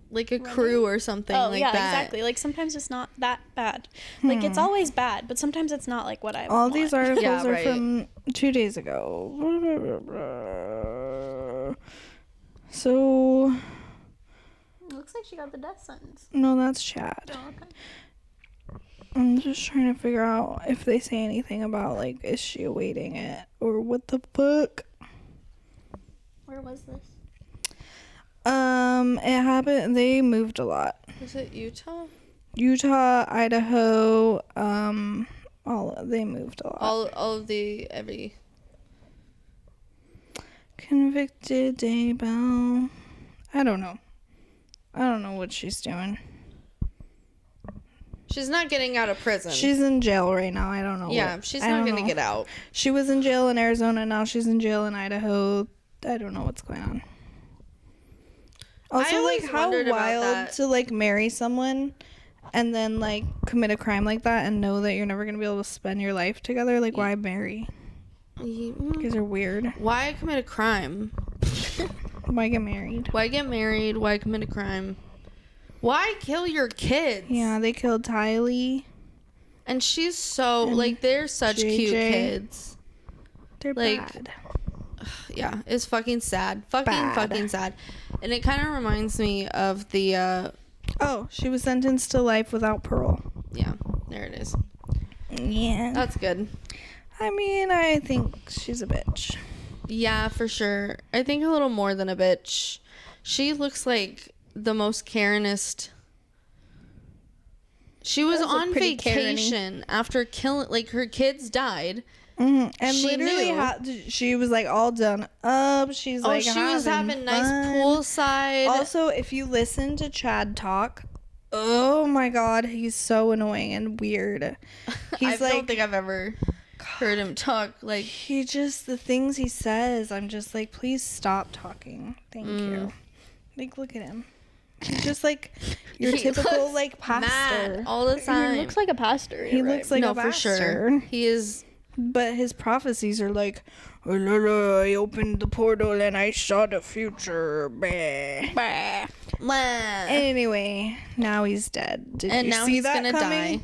like a crew or something like yeah, that. exactly. Like, sometimes it's not that bad. Like, it's always bad, but sometimes it's not, like, what I All want. these articles Yeah, are right. from 2 days ago. So, It looks like she got the death sentence. no, that's Chad. Oh, okay. I'm just trying to figure out if they say anything about, like, is she awaiting it or what the fuck? Where was this? It happened. They moved a lot. Was it Utah? Utah, Idaho, they moved a lot. All of the every. Convicted Daybell. I don't know what she's doing. She's not getting out of prison. She's in jail right now. I don't know. Yeah, she's not gonna get out. She was in jail in Arizona. Now she's in jail in Idaho. I don't know what's going on. Also, always like, how wondered about wild that. to, like, marry someone and then, like, commit a crime like that and know that you're never going to be able to spend your life together. Like, why marry? You guys are weird. Why commit a crime? Why get married? Why get married? Why commit a crime? Why kill your kids? Yeah, they killed Tylee. And she's so, And like, they're such JJ. cute kids. They're Like, bad. Yeah, it's fucking sad. Bad. Fucking sad. And it kind of reminds me of the, Oh, she was sentenced to life without parole. yeah, there it is. Yeah. That's good. I mean, I think she's a bitch. Yeah, for sure. I think a little more than a bitch. She looks like the most Karenist. She was That was a on pretty vacation after killing, like, her kids died. Mm-hmm. And She literally, knew. she was like all done up. She's like, she was having nice fun. poolside. Also, if you listen to Chad talk, oh my god, he's so annoying and weird. He's I like, don't think I've ever heard him talk. Like, he just, the things he says, I'm just like, please stop talking. Thank you. Like, look at him. He's just like your he typical looks like pastor. mad all the time. He looks like a pastor. He you're looks right. like no, a for pastor. sure. He is. But his prophecies are like, "Oh, la, la, I opened the portal and I saw the future. Bah. Anyway, now he's dead. Did And you now see he's that gonna coming? die.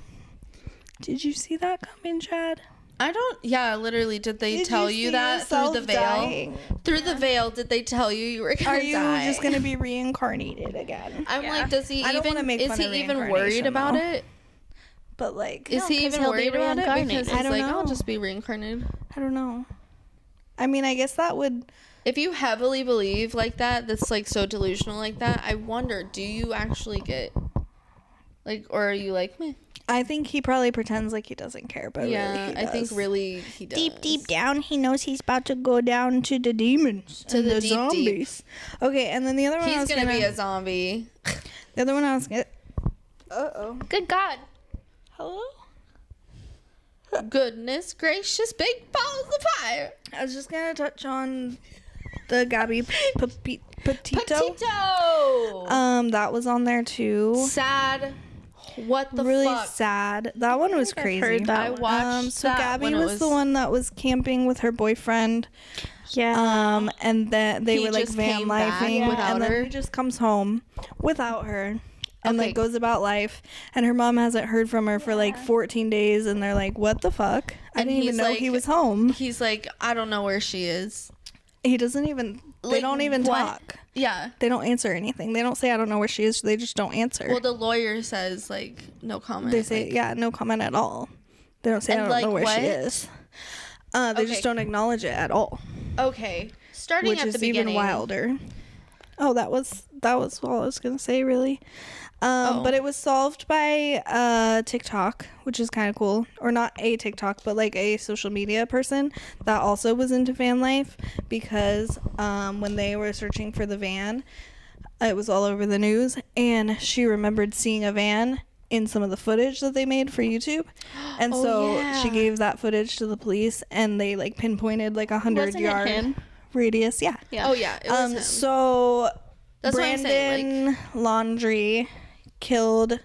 Did you see that coming, Chad? I don't. Yeah, literally. Did they tell you see that through yourself the veil? dying? Through the veil, did they tell you were gonna Are you die? just gonna be reincarnated again? I'm like, does he I don't even? wanna make Is fun he of even worried reincarnation, about though. it? But like, Is he 'cause even he'll be worried about it? Because reincarnated. he's I don't like, I'll know. just be reincarnated. I don't know. I mean, I guess that would. If you heavily believe like that, that's like so delusional like that. I wonder, do you actually get like, or are you like, meh? I think he probably pretends like he doesn't care, but Yeah, really he I think does. really he does. Deep down, he knows he's about to go down to the demons, To and the the deep, zombies. Okay, and then the other one I He's was gonna be a zombie. the other one I was gonna. Uh-oh. Good God. Hello? Goodness gracious, big balls of fire. I was just gonna touch on the Gabby Petito. Petito! That was on there too. Sad. What the really fuck? sad. That one was crazy. heard that I one. watched So that Gabby when it was the one that was camping with her boyfriend. Yeah. And then they He were like just van came back lifing, without and her? then he just comes home without her. And Okay. like goes about life, and her mom hasn't heard from her for like 14 days, and they're like, "What the fuck? I And didn't even he's know like- he was home." He's like, I don't know where she is. He doesn't even. They Like, don't even what? talk. Yeah. They don't answer anything. They don't say, "I don't know where she is." They just don't answer. Well, the lawyer says, like, no comment. They say, like, "Yeah, no comment at all." They don't say, "I And, don't like, know where what? she is." They Okay. just don't acknowledge it at all, Okay. Starting which at is the beginning. even wilder. Oh, that was all I was gonna say, really. But it was solved by TikTok, which is kind of cool. Or not a TikTok, but like a social media person that also was into van life, because when they were searching for the van, it was all over the news, and she remembered seeing a van in some of the footage that they made for YouTube. And Oh, so yeah. she gave that footage to the police, and they like pinpointed like 100-yard him? radius. Yeah. Yeah. Oh, yeah. It was him. So That's what I'm saying, Brandon Laundrie killed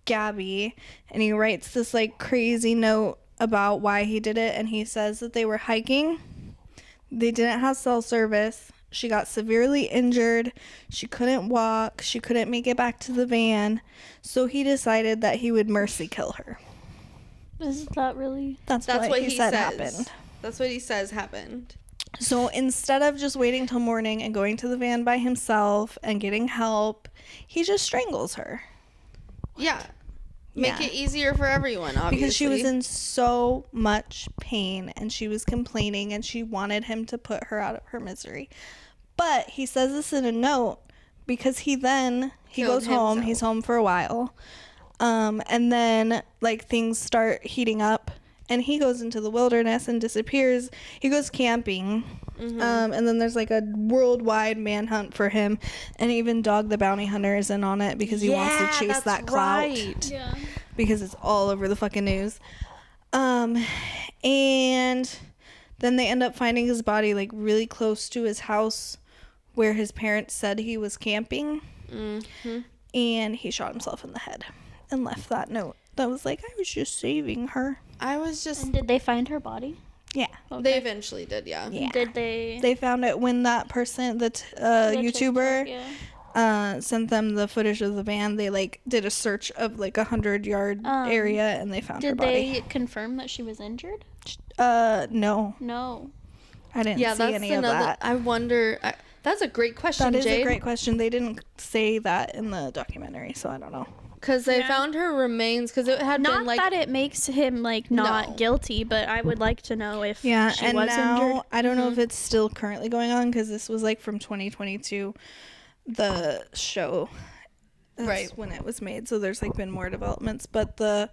Gabby, and he writes this like crazy note about why he did it, and he says that they were hiking. They didn't have cell service. She got severely injured. She couldn't walk. She couldn't make it back to the van. So he decided that he would mercy kill her. Is that really? That's That's what he he said says. happened. That's what he says happened. So instead of just waiting till morning and going to the van by himself and getting help, he just strangles her. Yeah. Make Yeah. it easier for everyone, obviously. Because she was in so much pain, and she was complaining, and she wanted him to put her out of her misery. But he says this in a note because he Killed goes home. himself. He's home for a while. And then like things start heating up, and he goes into the wilderness and disappears. He goes camping. And then there's like a worldwide manhunt for him, and even Dog the Bounty Hunter is in on it because he wants to chase that clout. Right. Yeah. Because it's all over the fucking news. And then they end up finding his body like really close to his house where his parents said he was camping. Mm-hmm. And he shot himself in the head and left that note that was like, "I was just saving her." I was just... And did they find her body? Yeah. They eventually did, yeah. Yeah. Did they? They found it when that person, the YouTuber, sent them the footage of the van. They like did a search of like 100-yard area, and they found her Did body. they confirm that she was injured? No, No. I didn't Yeah, see that's any of another... that. I wonder... that's a great question, That is Jade. a great question. They didn't say that in the documentary, so I don't know. Because they Yeah. found her remains, because it had Not been like... that it makes him like not No. guilty, but I would like to know if Yeah, she and was now injured. I don't know if it's still currently going on, because this was like from 2022, the show. That's Right. when it was made. So there's like been more developments, but the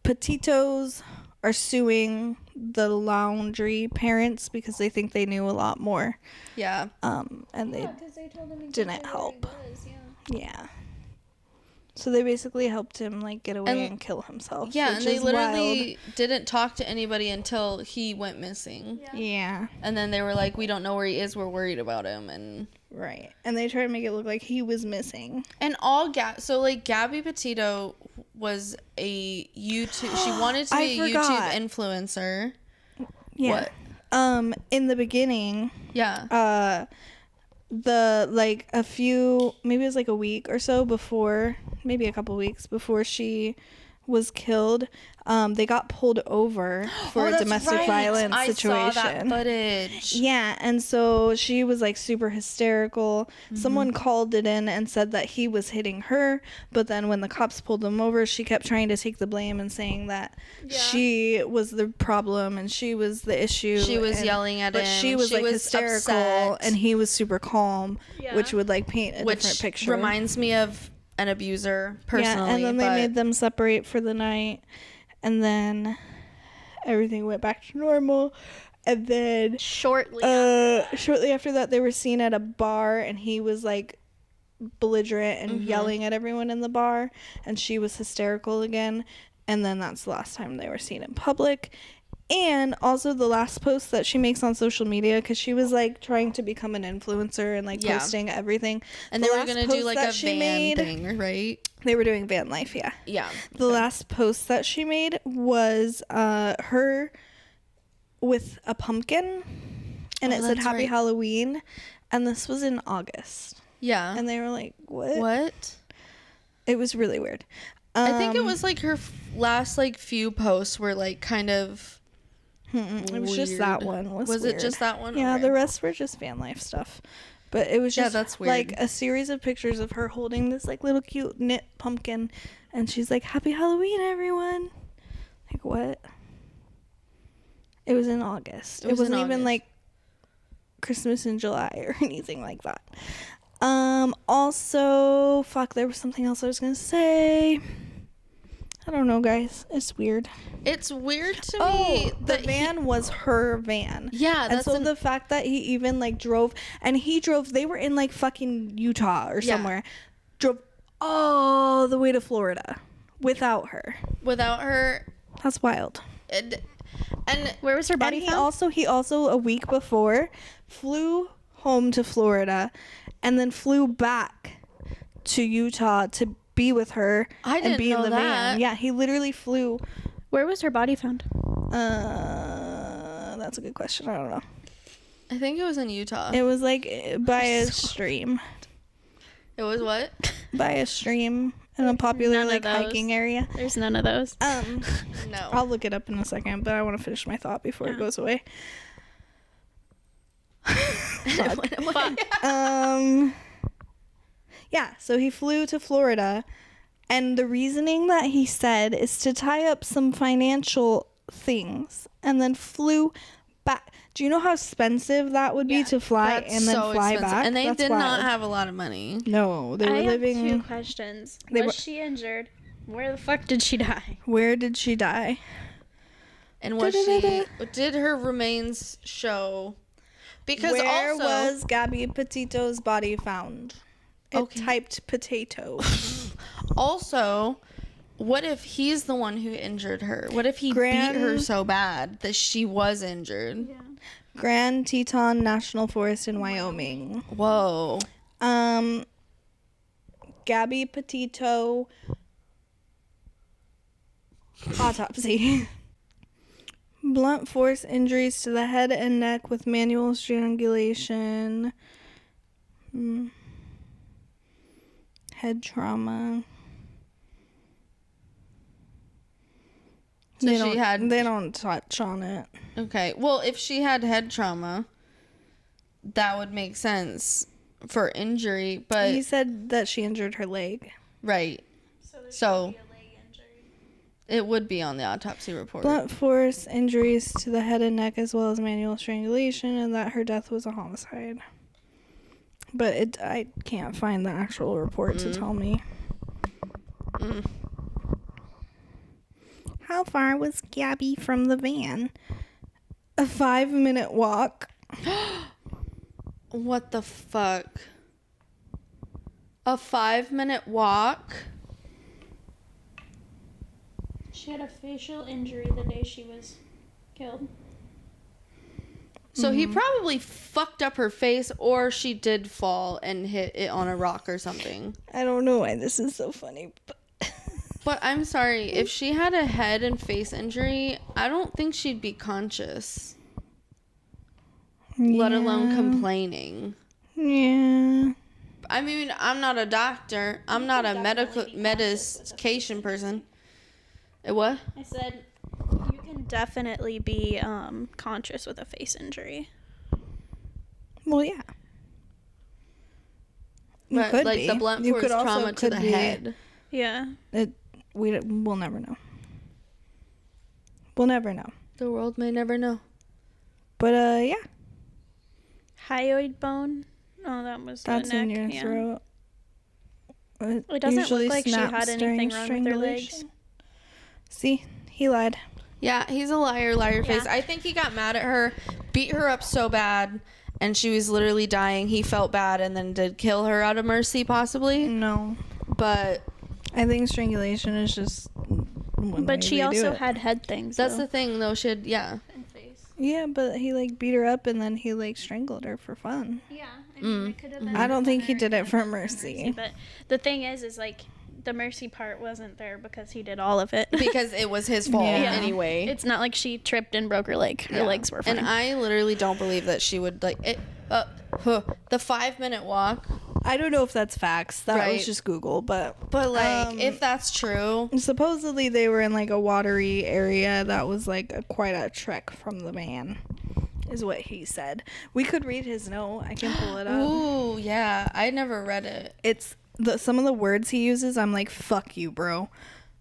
Petitos are suing the Laundrie parents because they think they knew a lot more. Yeah. And they they told him didn't help. Yeah. So they basically helped him like get away and kill himself. Yeah, which and they is literally didn't talk to anybody until he went missing. wild. Yeah. And then they were like, we don't know where he is, we're worried about him. And Right. And they tried to make it look like he was missing. so like Gabby Petito was a YouTube, she wanted to be a forgot. YouTube influencer. Yeah. What? In the beginning, Yeah. the like a few, maybe it was like a week or so before, maybe a couple weeks before she was killed, they got pulled over for a domestic violence situation. I saw that footage. Yeah, and so she was like super hysterical. Someone called it in and said that he was hitting her, but then when the cops pulled him over, she kept trying to take the blame and saying that she was the problem and she was the issue. She was yelling at him. But she was like hysterical, upset. and he was super calm, which would like paint a Which different picture. reminds me of an abuser personally. Yeah, and then they but made them separate for the night, and then everything went back to normal. And then Shortly. shortly after that, they were seen at a bar, and he was like belligerent and yelling at everyone in the bar, and she was hysterical again, and then that's the last time they were seen in public. And also the last post that she makes on social media, because she was like trying to become an influencer and like posting everything, and they were gonna do like a van thing, right? They were doing van life. Yeah. The last post that she made was her with a pumpkin, and it said Happy Halloween, and this was in August. Yeah. And they were like, what? It was really weird. I think it was like her last like few posts were like kind of it was just that one. Was it just that one? Yeah, okay. the rest were just van life stuff. But it was just that's weird. Like a series of pictures of her holding this like little cute knit pumpkin, and she's like, Happy Halloween, everyone. Like, what? It was in August. It wasn't even like Christmas in July or anything like that. Also, there was something else I was gonna say. I don't know, guys. It's weird. It's weird to me. The van was her van. Yeah, and so the fact that he even like drove, and he drove, they were in like fucking Utah or somewhere, drove all the way to Florida without her. That's wild. And where was her body found? He also a week before flew home to Florida, and then flew back to Utah to be with her and be in the van. Yeah, he literally flew. Where was her body found? That's a good question. I don't know. I think it was in Utah. It was like by a stream. It was what? By a stream in a popular like hiking area. There's none of those. No. I'll look it up in a second, but I want to finish my thought before it goes away. Yeah, so he flew to Florida, and the reasoning that he said is to tie up some financial things, and then flew back. Do you know how expensive that would be to fly and then fly back? And they did not have a lot of money. No, they were living. I have 2 questions. Was she injured? Where the fuck did she die? Where did she die? And did her remains show? Because where was Gabby Petito's body found? It typed potato. Also, what if he's the one who injured her? What if he beat her so bad that she was injured? Yeah. Grand Teton National Forest in Wyoming. Whoa. Gabby Petito autopsy. Blunt force injuries to the head and neck with manual strangulation. Head trauma. So they they don't touch on it. Okay. Well, if she had head trauma, that would make sense for injury, but he said that she injured her leg. Right. So it would be on the autopsy report. Blunt force injuries to the head and neck as well as manual strangulation, and that her death was a homicide. But I can't find the actual report to tell me. How far was Gabby from the van? A 5-minute walk. What the fuck? A 5-minute walk? She had a facial injury the day she was killed. So he probably fucked up her face, or she did fall and hit it on a rock or something. I don't know why this is so funny. But I'm sorry, if she had a head and face injury, I don't think she'd be conscious. Let alone complaining. Yeah. I mean, I'm not a doctor. I'm not a medication person. What? I said you can definitely be conscious with a face injury. Well, yeah. But could like be. the blunt You force could also- trauma to could the be- head. Yeah. We'll never know. We'll never know. The world may never know. But yeah. Hyoid bone. Oh, that was That's the neck. in your throat. It doesn't usually look like she snaps had during anything wrong with her legs. strangulation. See, he lied. Yeah, he's a liar face. I think he got mad at her, beat her up so bad, and she was literally dying. He felt bad and then did kill her out of mercy, possibly. No. But I think strangulation is just one way But she they do also it. had head things. that's though. the thing, though. She had, yeah. And face. Yeah, but he, like, beat her up and then he, like, strangled her for fun. Yeah, I mean, it could have been. I don't think he funner, did it could for have been mercy. But the thing is like the mercy part wasn't there because he did all of it. Because it was his fault Yeah. anyway. It's not like she tripped and broke her leg. Her Yeah. legs were fine. And I literally don't believe that she would, like, it. The 5-minute walk. I don't know if that's facts. That Right. was just Google, but Like, if that's true. supposedly they were in, like, a watery area that was, like, quite a trek from the man, is what he said. We could read his note. I can pull it up. Ooh, yeah. I never read it. It's some of the words he uses. I'm like, fuck you, bro.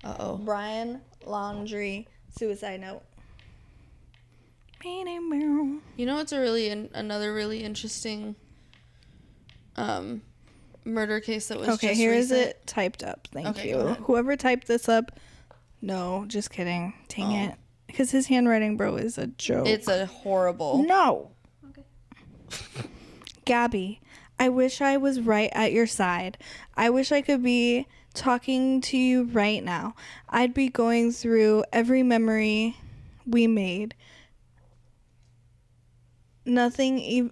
Uh-oh. Brian Laundrie suicide note. You know what's another really interesting murder case that was Okay, just here is recent? it typed up. Thank Okay, you. go ahead. Whoever typed this up. No, just kidding. Dang it. Because his handwriting, bro, is a joke. It's a horrible. No. Okay. Gabby, I wish I was right at your side. I wish I could be talking to you right now. I'd be going through every memory we made. Nothing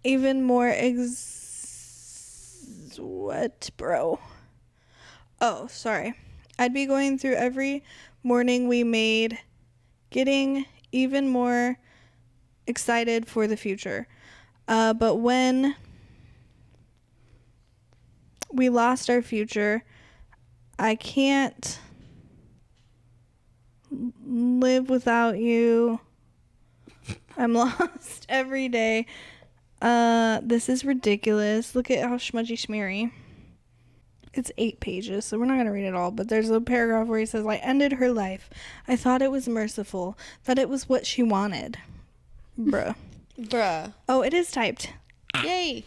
even more what, bro? Oh, sorry. I'd be going through every morning we made, getting even more excited for the future. But when we lost our future, I can't live without you. I'm lost every day. This is ridiculous. Look at how smudgy smeary. It's 8 pages, so we're not going to read it all, but there's a paragraph where he says, I ended her life. I thought it was merciful, that it was what she wanted. Bruh. Oh, it is typed. Yay.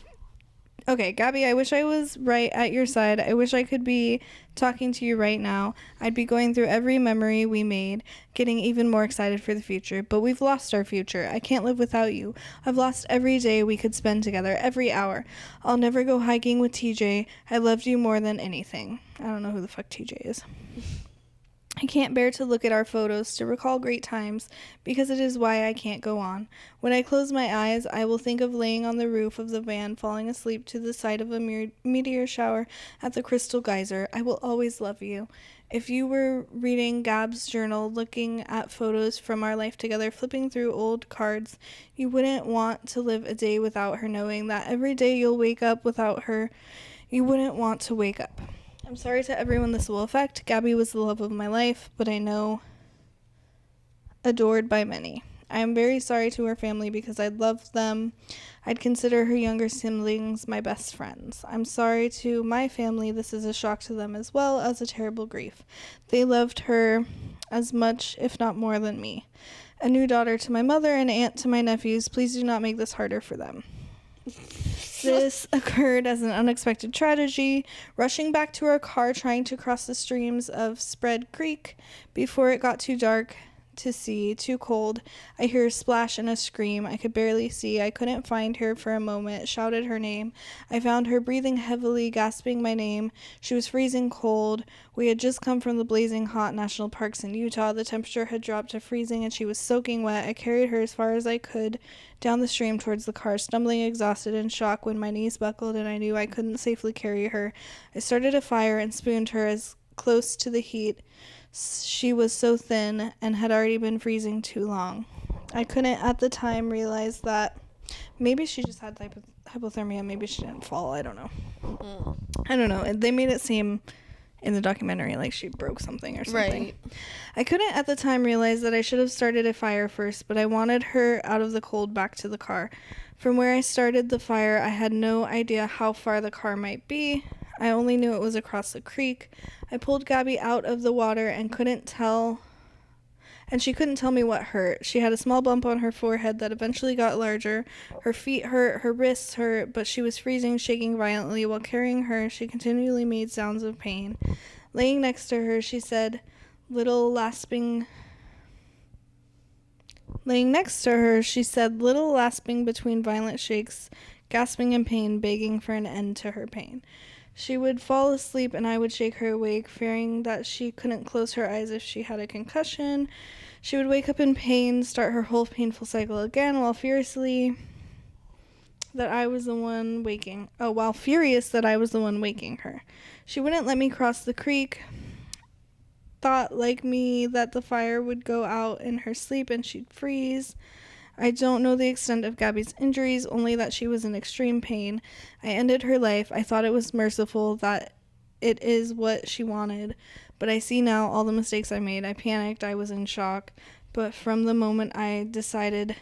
Okay, Gabby, I wish I was right at your side. I wish I could be talking to you right now. I'd be going through every memory we made, getting even more excited for the future. But we've lost our future. I can't live without you. I've lost every day we could spend together, every hour. I'll never go hiking with TJ. I loved you more than anything. I don't know who the fuck TJ is. I can't bear to look at our photos to recall great times, because it is why I can't go on. When I close my eyes, I will think of laying on the roof of the van, falling asleep to the sight of a meteor shower at the Crystal Geyser. I will always love you. If you were reading Gab's journal, looking at photos from our life together, flipping through old cards, you wouldn't want to live a day without her, knowing that every day you'll wake up without her, you wouldn't want to wake up. I'm sorry to everyone this will affect. Gabby was the love of my life, but I know adored by many. I am very sorry to her family because I love them. I'd consider her younger siblings my best friends. I'm sorry to my family. This is a shock to them as well as a terrible grief. They loved her as much, if not more, than me. A new daughter to my mother and aunt to my nephews. Please do not make this harder for them. This occurred as an unexpected tragedy. Rushing back to our car, trying to cross the streams of Spread Creek before it got too dark to see, too cold. I hear a splash and a scream. I could barely see. I couldn't find her for a moment. Shouted her name. I found her breathing heavily, gasping my name. She was freezing cold. We had just come from the blazing hot national parks in Utah. The temperature had dropped to freezing and she was soaking wet. I carried her as far as I could down the stream towards the car, stumbling, exhausted, in shock when my knees buckled and I knew I couldn't safely carry her. I started a fire and spooned her as close to the heat. She was so thin and had already been freezing too long. I couldn't at the time realize that maybe she just had hypothermia. Maybe she didn't fall. I don't know. I don't know. They made it seem in the documentary like she broke something or something. Right. I couldn't at the time realize that I should have started a fire first, but I wanted her out of the cold back to the car. From where I started the fire, I had no idea how far the car might be. I only knew it was across the creek. I pulled Gabby out of the water and she couldn't tell me what hurt. She had a small bump on her forehead that eventually got larger. Her feet hurt, her wrists hurt, but she was freezing, shaking violently. While carrying her, she continually made sounds of pain. Laying next to her, she said little Laying next to her, she said, little lasping between violent shakes, gasping in pain, begging for an end to her pain. She would fall asleep and I would shake her awake, fearing that she couldn't close her eyes if she had a concussion. She would wake up in pain, start her whole painful cycle again, while furious that I was the one waking her. She wouldn't let me cross the creek. Thought like me that the fire would go out in her sleep and she'd freeze. I don't know the extent of Gabby's injuries, only that she was in extreme pain. I ended her life. I thought it was merciful, that it is what she wanted. But I see now all the mistakes I made. I panicked. I was in shock. But from the moment I decided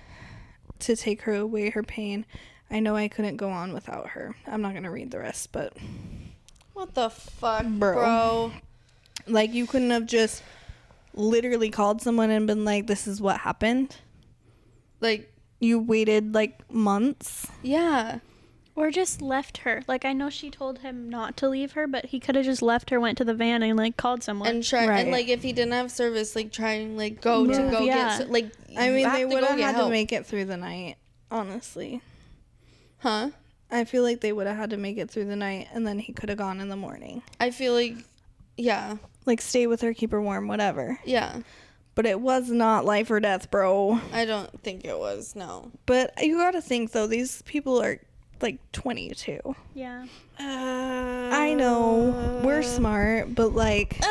to take her away her pain, I know I couldn't go on without her. I'm not going to read the rest, but... What the fuck, bro? Like, you couldn't have just literally called someone and been like, this is what happened? Like, you waited, like, months? Yeah. Or just left her. Like, I know she told him not to leave her, but he could have just left her, went to the van, and, like, called someone. And try, Right. and, like, if he didn't have service, like, try and, like, go get, like, I mean, they would have had help. to make it through the night, honestly. Huh? I feel like they would have had to make it through the night, and then he could have gone in the morning. I feel like, yeah. Like, stay with her, keep her warm, whatever. Yeah. But it was not life or death, bro. I don't think it was, no. But you gotta think, though, these people are, like, 22. Yeah. I know, we're smart, but, like,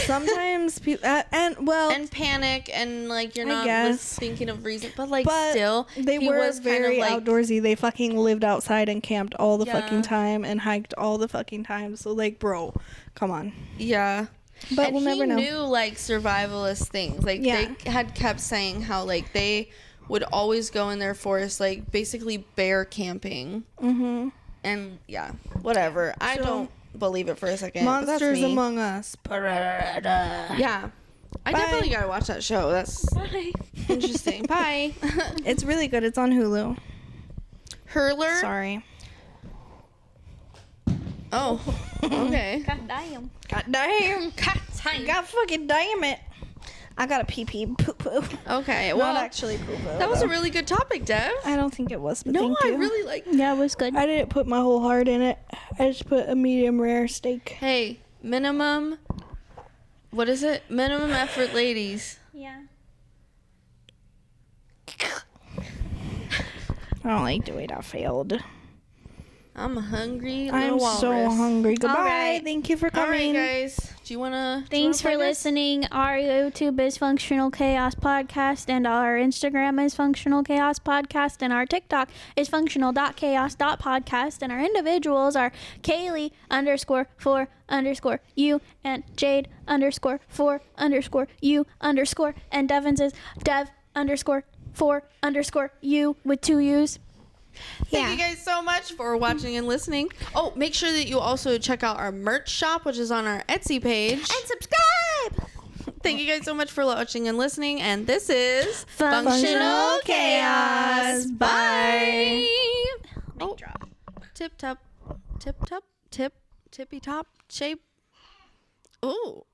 sometimes people, and panic, and, like, you're not thinking of reason, but, like, still, they were very outdoorsy. They fucking lived outside and camped all the fucking time and hiked all the fucking time. So, like, bro, come on. Yeah. But and we'll never know. He knew, like, survivalist things. Like, they had kept saying how, like, they would always go in their forest, like, basically bear camping. Mm-hmm. And, yeah, whatever. I don't believe it for a second. Monsters Among Us. Yeah. I definitely gotta watch that show. That's interesting. Bye. It's really good. It's on Hulu. Hurler? Sorry. Oh, okay. God damn. God damn. God fucking damn it. I got a pee-pee poo-poo. Okay, well, not actually poo-poo. That was a really good topic, Dev. I don't think it was, but No, thank you. I really like. Yeah, it was good. I didn't put my whole heart in it. I just put a medium rare steak. Hey, minimum. What is it? Minimum effort, ladies. Yeah. I don't like the way that failed. I'm hungry. I'm so hungry. Goodbye. right. Thank you for All coming. right, guys. Do you wanna? Thanks for listening. Our YouTube is Functional Chaos Podcast, and our Instagram is Functional Chaos Podcast, and our TikTok is functional.chaos.podcast, and our individuals are Kaylee _4_u and Jade _4_u and Devins is Dev _4_u with 2 U's. Thank you guys so much for watching and listening. Oh, make sure that you also check out our merch shop, which is on our Etsy page. And subscribe! Thank you guys so much for watching and listening. And this is Functional Chaos. Bye. Mic drop. Tippy top shape. Ooh.